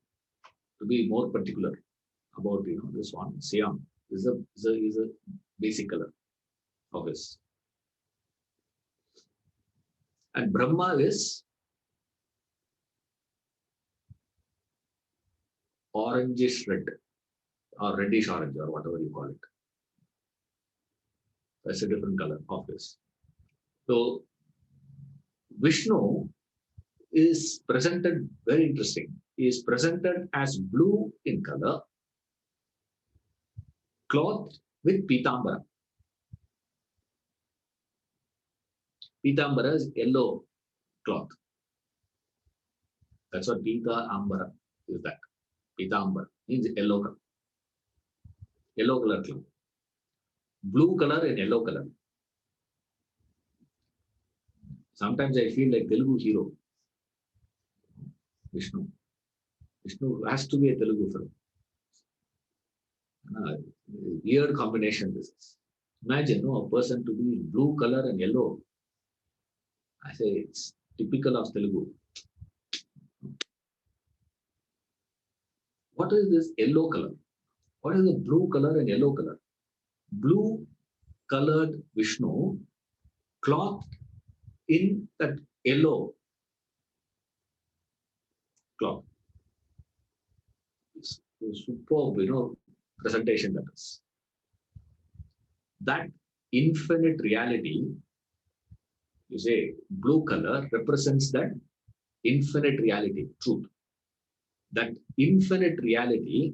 to be more particular about this one. Cyan is a basic color of his. And Brahma is orangish red, or reddish orange, or whatever you call it. That's a different color of his. So Vishnu is presented very interesting. He is presented as blue in color, clothed with pitambara. Pitambara is yellow cloth. That's what Pita Ambara is. That Pitambara means yellow color. Yellow color cloth. Blue color and yellow color. Sometimes I feel like Telugu hero. Vishnu. Vishnu has to be a Telugu film. Weird combination this is. Imagine no, a person to be in blue color and yellow. I say it's typical of Telugu. What is this yellow color? What is the blue color and yellow color? Blue colored Vishnu clothed in that yellow cloth. It's superb, presentation that is. That infinite reality, you say blue color represents that infinite reality, truth. That infinite reality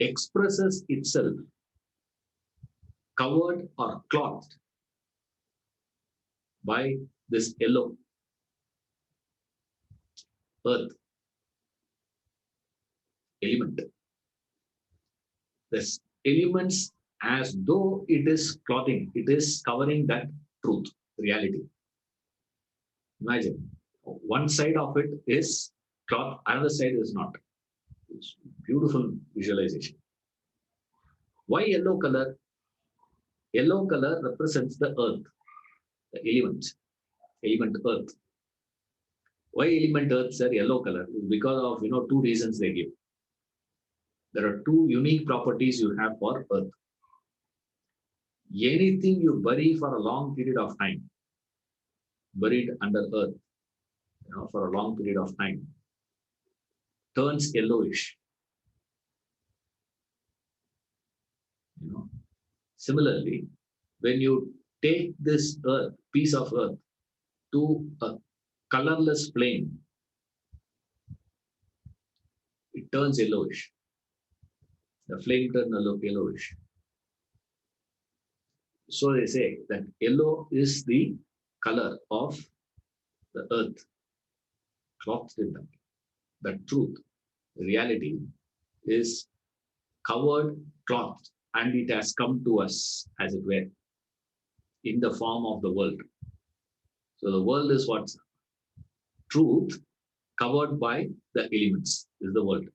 expresses itself covered or clothed by this yellow earth element. This elements as though it is clothing, it is covering that truth, reality. Imagine one side of it is cloth, another side is not. It's beautiful visualization. Why yellow color? Yellow color represents the earth, the element earth. Why element earth, sir, yellow color? Because of two reasons they give. There are two unique properties you have for earth. Anything you bury for a long period of time, buried under earth, for a long period of time, turns yellowish. Similarly, when you take this earth, piece of earth, to a colorless plane, it turns yellowish. The flame turns yellowish. So they say that yellow is the color of the earth, clothed in that. The truth, the reality is covered, clothed, and it has come to us, as it were, in the form of the world. So the world is what? Truth covered by the elements is the world.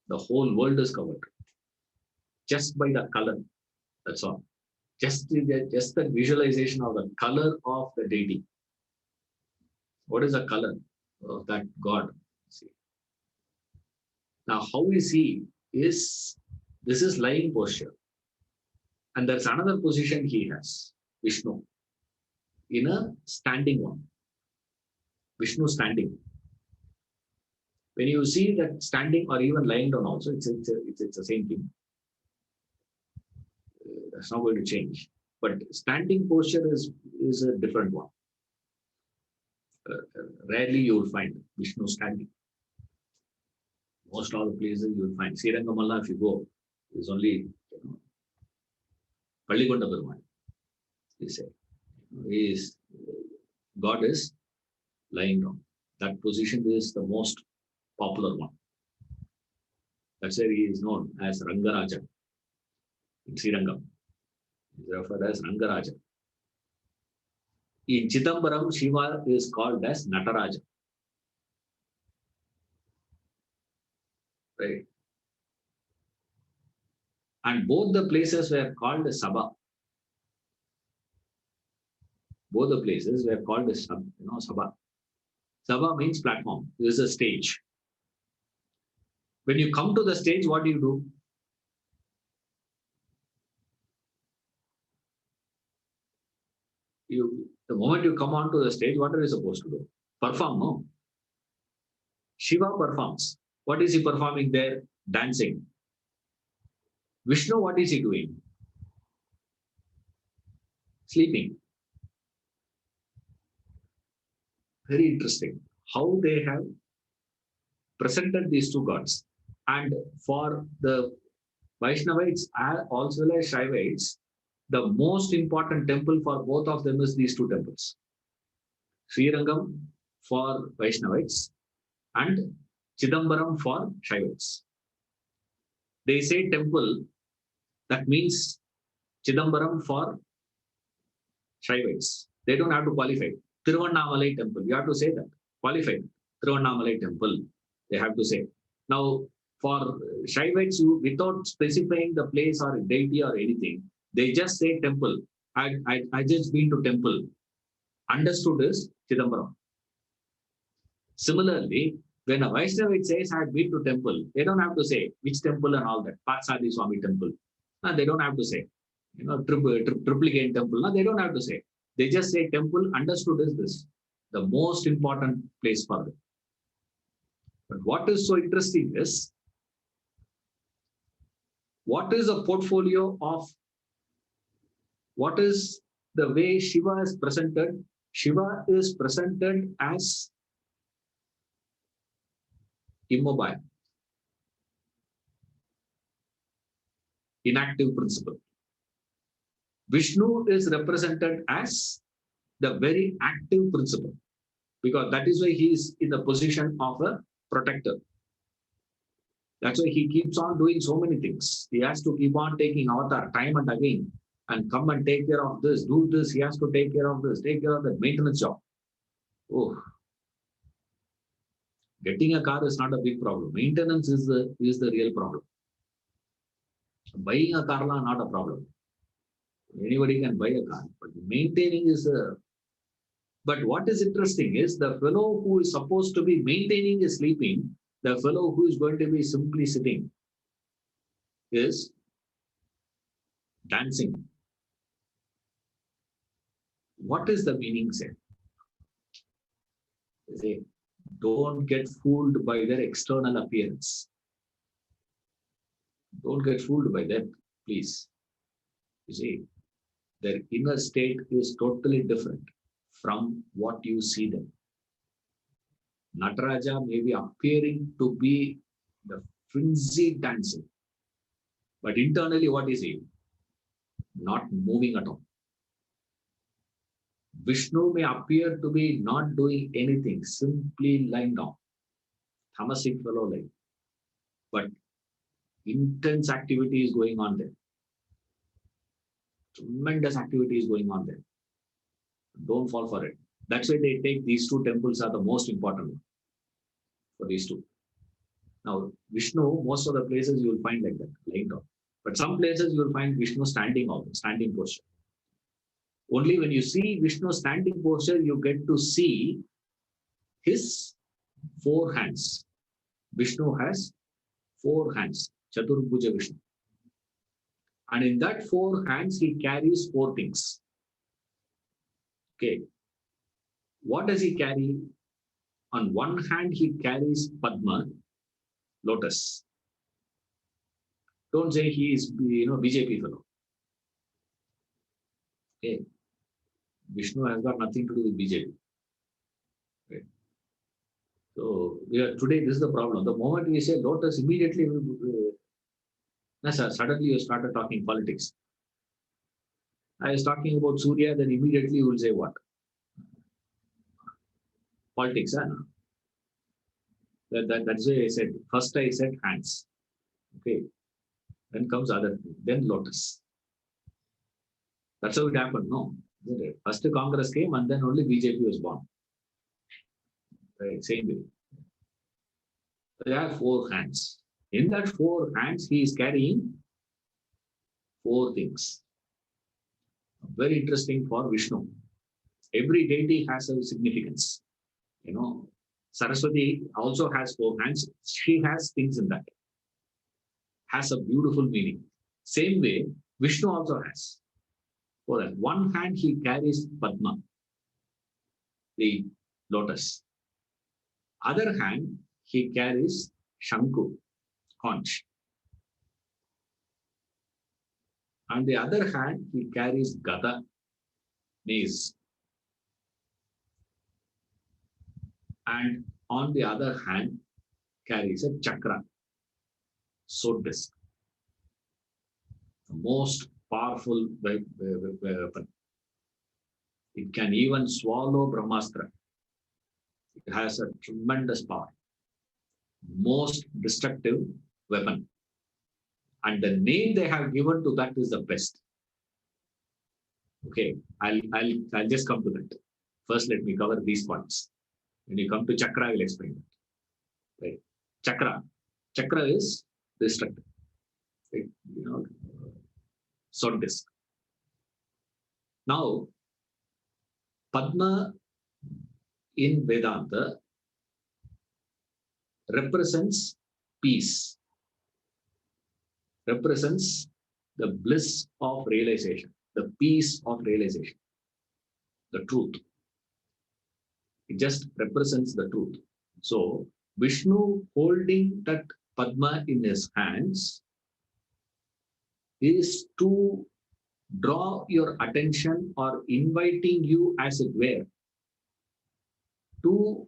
The whole world is covered just by the color. That's all. Just the visualization of the color of the deity. What is the color of that God? See. Now, how we see is this is lying posture. And there's another position he has, Vishnu, in a standing one. Vishnu standing. When you see that standing or even lying down also, it's the same thing. That's not going to change. But standing posture is a different one. Rarely you will find Vishnu standing. Most of the places you will find. Srirangamalla, if you go, is only Pallikonda Perumal. He said, God is lying down. That position is the most popular one. That's where he is known as Rangaraja in Srirangam. He is referred as Rangaraja. In Chidambaram, Shiva is called as Nataraja. Right? And both the places were called as Sabha. Both the places were called as Sabha. Sabha means platform. This is a stage. When you come to the stage, what do? The moment you come onto the stage, what are you supposed to do? Perform, no? Shiva performs. What is he performing there? Dancing. Vishnu, what is he doing? Sleeping. Very interesting how they have presented these two gods. And for the Vaishnavites also as Shaivites, the most important temple for both of them is these two temples. Srirangam for Vaishnavites and Chidambaram for Shaivites. They say temple, that means Chidambaram for Shaivites. They don't have to qualify. Tiruvannamalai temple. You have to say that. Qualify. Tiruvannamalai temple. They have to say. Now, for Shaivites, without specifying the place or deity or anything, they just say temple. I just been to temple. Understood is Chidambaram. Similarly, when a Vaishnavite says, I have been to temple, they don't have to say which temple and all that. Patsadi Swami temple. No, they don't have to say. Triplicate temple. No, they don't have to say. They just say temple. Understood is this. The most important place for them. But what is so interesting is, what is a portfolio of, what is the way Shiva is presented? Shiva is presented as immobile, inactive principle. Vishnu is represented as the very active principle, because that is why he is in the position of a protector. That's why he keeps on doing so many things. He has to keep on taking avatar time and again and come and take care of this, do this. He has to take care of this, take care of that maintenance job. Oh, getting a car is not a big problem. Maintenance is the real problem. Buying a car is not a problem. Anybody can buy a car, but maintaining is a. But what is interesting is, the fellow who is supposed to be maintaining is sleeping. The fellow who is going to be simply sitting is dancing. What is the meaning said? They say, don't get fooled by their external appearance. Don't get fooled by that, please. You see, their inner state is totally different from what you see them. Nataraja may be appearing to be the frenzied dancing, but internally, what is he? Not moving at all. Vishnu may appear to be not doing anything, simply lying down. Tamasic fellow like. But intense activity is going on there. Tremendous activity is going on there. Don't fall for it. That's why they take these two temples are the most important one for these two. Now, Vishnu, most of the places you will find like that, lying down. But some places you will find Vishnu standing posture. Only when you see Vishnu standing posture, you get to see his 4 hands. Vishnu has 4 hands, Chaturbhuja Vishnu. And in that 4 hands, he carries 4 things. Okay. What does he carry? On one hand, he carries Padma, lotus. Don't say he is, BJP fellow. Okay. Vishnu has got nothing to do with BJP. Okay. So today, this is the problem. The moment we say lotus, immediately, suddenly you started talking politics. I was talking about Surya, then immediately you will say what? Politics, huh? That's why I said, first I said hands. Okay. Then comes other thing. Then lotus. That's how it happened, no? First Congress came and then only BJP was born. Right, same way. There are 4 hands. In that 4 hands, he is carrying 4 things. Very interesting for Vishnu. Every deity has a significance. Saraswati also has 4 hands. She has things in that. Has a beautiful meaning. Same way, Vishnu also has. For that, one hand he carries Padma, the lotus. Other hand he carries Shanku, conch. On the other hand, he carries Gada, mace. And on the other hand, carries a chakra, sword disc. The most powerful weapon. It can even swallow Brahmastra. It has a tremendous power. Most destructive weapon. And the name they have given to that is the best. Okay, I'll just come to that. First, let me cover these points. When you come to chakra, I will explain that. Right? Chakra. Chakra is destructive. Right? Sword disc. Now, Padma in Vedanta represents peace, represents the bliss of realization, the peace of realization, the truth. It just represents the truth. So, Vishnu holding that Padma in his hands is to draw your attention or inviting you, as it were, to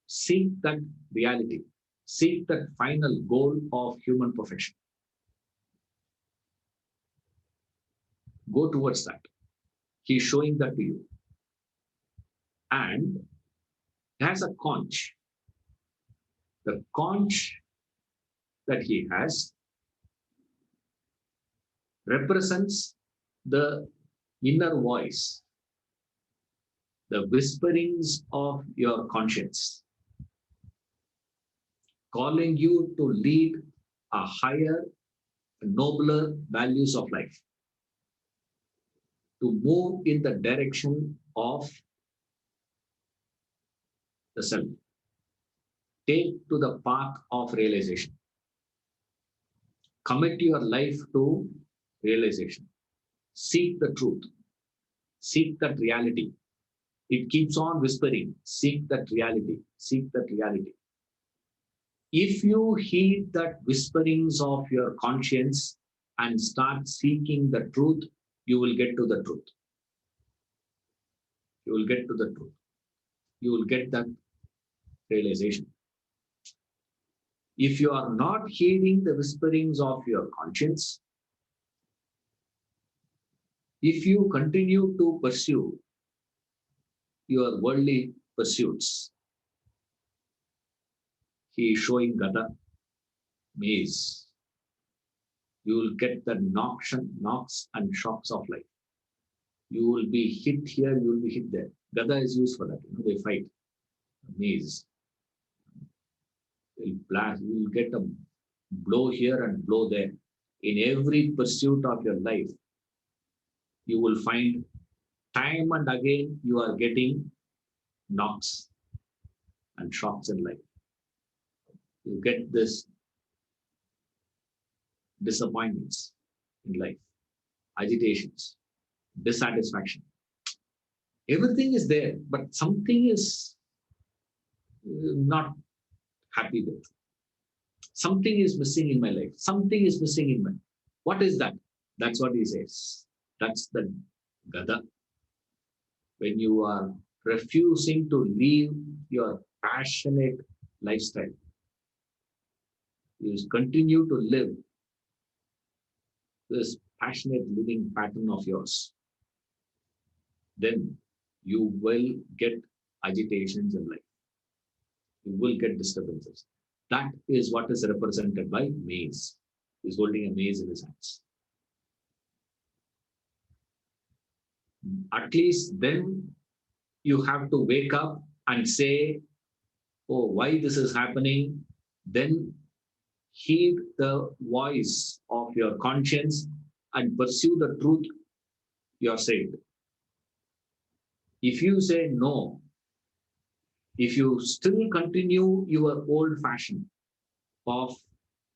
seek that reality, seek that final goal of human perfection. Go towards that. He's showing that to you. And has a conch. The conch that he has represents the inner voice, the whisperings of your conscience, calling you to lead a higher, nobler values of life, to move in the direction of the self. Take to the path of realization. Commit your life to realization. Seek the truth. Seek that reality. It keeps on whispering, seek that reality, seek that reality. If you heed that whisperings of your conscience and start seeking the truth, you will get to the truth. You will get to the truth. You will get that realization. If you are not heeding the whisperings of your conscience, if you continue to pursue your worldly pursuits, he is showing Gada, maze. You will get the knocks and shocks of life. You will be hit here, you will be hit there. Gada is used for that. They fight. Maze. You will get a blow here and blow there. In every pursuit of your life, you will find time and again you are getting knocks and shocks in life. You get this disappointments in life, agitations, dissatisfaction. Everything is there, but something is not happy with. Something is missing in my life. Something is missing in my. What is that? That's what he says. That's the Gada. When you are refusing to live your passionate lifestyle, you continue to live this passionate living pattern of yours, then you will get agitations in life. You will get disturbances. That is what is represented by maze. He's holding a maze in his hands. At least then you have to wake up and say, oh, why this is happening? Then heed the voice of your conscience and pursue the truth you are saved. If you say no, if you still continue your old fashion of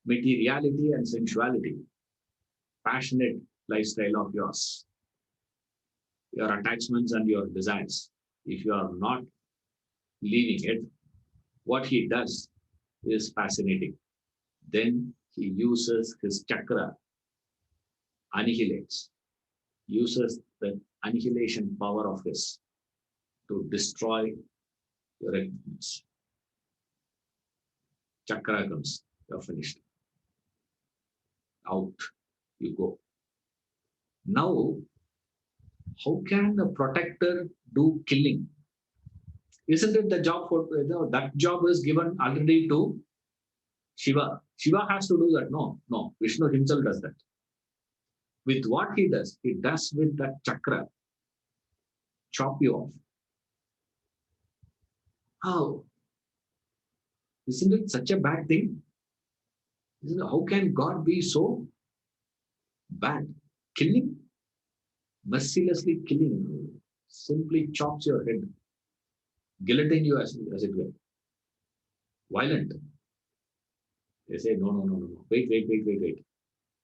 materiality and sensuality, passionate lifestyle of yours, your attachments and your desires, if you are not leaving it, what he does is fascinating. Then he uses his chakra, annihilates, uses the annihilation power of his to destroy your ignorance. Chakra comes, you're finished. Out you go. Now, how can a protector do killing? Isn't it the job for that job is given already to Shiva? Shiva has to do that. No. Vishnu himself does that. With what he does with that chakra, chop you off. How? Isn't it such a bad thing? Isn't it? How can God be so bad? Killing, mercilessly killing, simply chops your head, guillotine you as it were, violent. They say, no, no, no, no, no. Wait, wait, wait, wait, wait.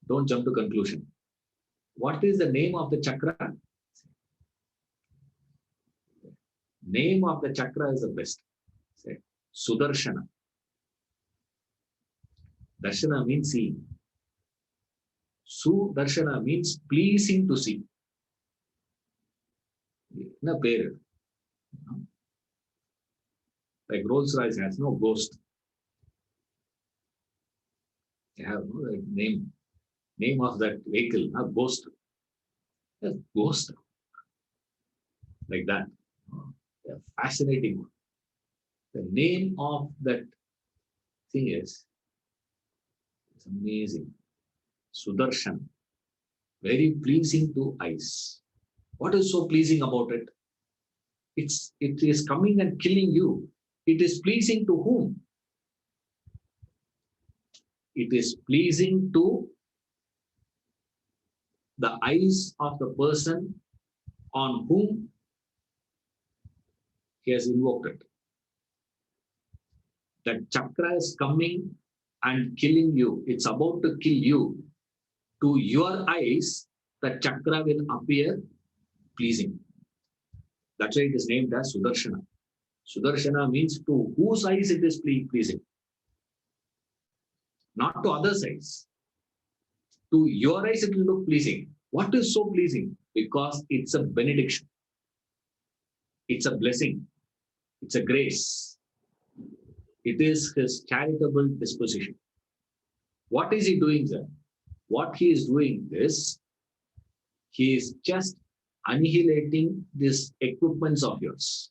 Don't jump to conclusion. What is the name of the chakra? Name of the chakra is the best. Say, Sudarshana. Darshana means seeing. Sudarshana means pleasing to see. In a pair. Like Rolls Royce has no ghost. They have no name of that vehicle, a ghost. Yes, ghost. Like that. Fascinating. The name of that thing is it's amazing. Sudarshan. Very pleasing to eyes. What is so pleasing about it? It is coming and killing you. It is pleasing to whom? It is pleasing to the eyes of the person on whom he has invoked it. That chakra is coming and killing you. It's about to kill you. To your eyes, the chakra will appear pleasing. That's why it is named as Sudarshana. Sudarshana means to whose eyes it is pleasing, not to others' eyes. To your eyes it will look pleasing. What is so pleasing? Because it's a benediction. It's a blessing. It's a grace. It is his charitable disposition. What is he doing there? What he is doing is, he is just annihilating these equipments of yours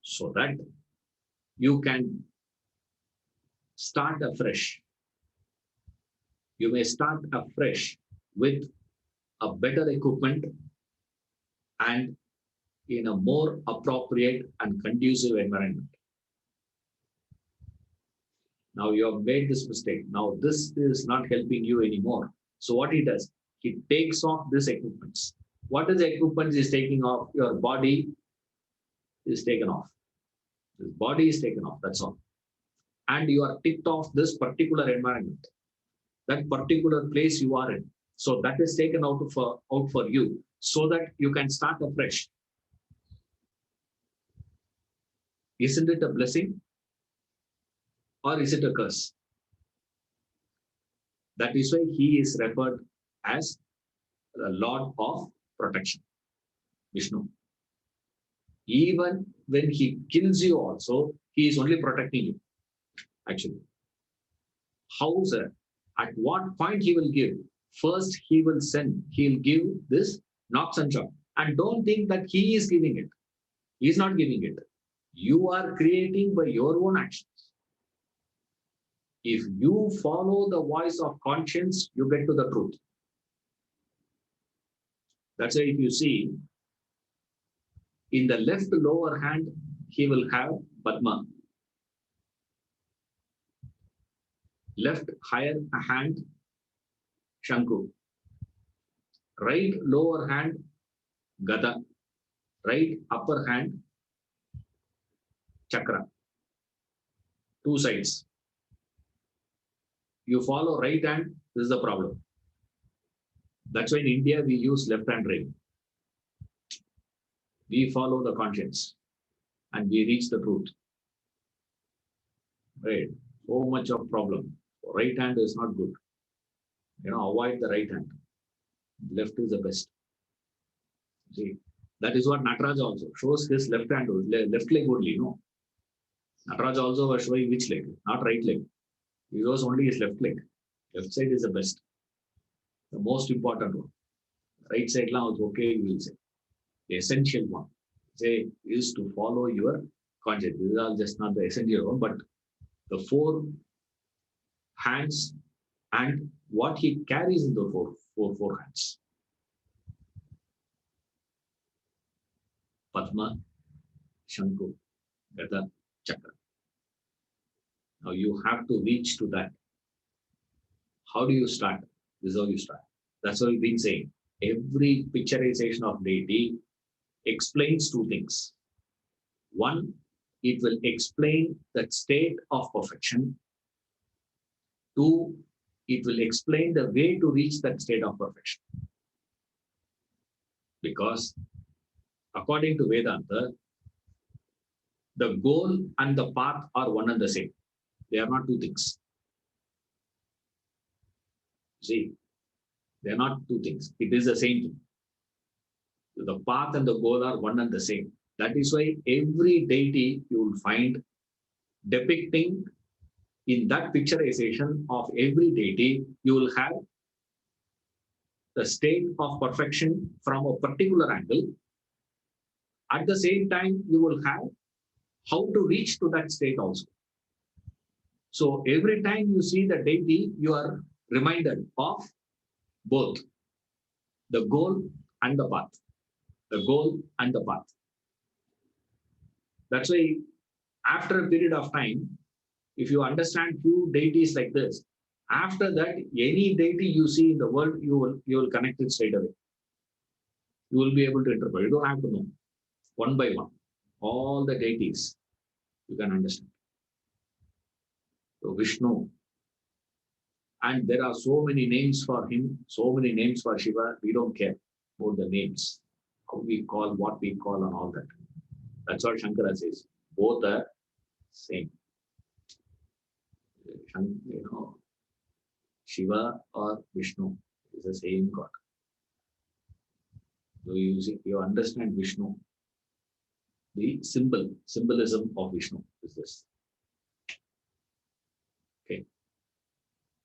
so that you can start afresh. You may start afresh with a better equipment and in a more appropriate and conducive environment. Now you have made this mistake. Now this is not helping you anymore. So what he does, he takes off this equipments. What is the equipment is taking off? Your body is taken off. This body is taken off, that's all. And you are ticked off this particular environment, that particular place you are in. So that is taken out for you so that you can start afresh. Isn't it a blessing? Or is it a curse? That is why he is referred as the Lord of protection, Vishnu. Even when he kills you also, he is only protecting you, actually. How, sir? At what point he will give? First, he will send, he'll give this knocks and shocks. And don't think that he is giving it. He is not giving it. You are creating by your own actions. If you follow the voice of conscience, you get to the truth. That's why if you see, in the left lower hand, he will have Padma. Left higher hand, Shanku. Right lower hand, Gada. Right upper hand, Chakra. Two sides. You follow right hand, this is the problem. That's why in India we use left and right. We follow the conscience and we reach the truth. Right. So much of problem. Right hand is not good. Avoid the right hand. Left is the best. See, that is what Nataraj also shows his left hand, left leg only. No. Nataraj also was showing which leg, not right leg. He shows only his left leg. Left side is the best. The most important one. Right side now is okay, you will say. The essential one is to follow your conscience. This is all just not the essential one, but the four hands and what he carries in the four hands. Padma, Shanku, Gata Chakra. Now you have to reach to that. How do you start? This is how you start. That's what we've been saying. Every picturization of deity explains two things. One, it will explain that state of perfection. Two, it will explain the way to reach that state of perfection. Because according to Vedanta, the goal and the path are one and the same. They are not two things. See, they are not two things. It is the same thing. The path and the goal are one and the same. That is why every deity you will find depicting in that picturization of every deity, you will have the state of perfection from a particular angle. At the same time, you will have how to reach to that state also. So every time you see the deity, you are reminded of both the goal and the path. The goal and the path. That's why after a period of time, if you understand few deities like this, after that, any deity you see in the world, you will connect it straight away. You will be able to interpret. You don't have to know. One by one. All the deities you can understand. So Vishnu. And there are so many names for him, so many names for Shiva. We don't care about the names. How we call, what we call, and all that. That's what Shankara says. Both are same. You know, Shiva or Vishnu is the same God. So you understand Vishnu. The symbolism of Vishnu is this. Okay.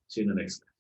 See you in the next class.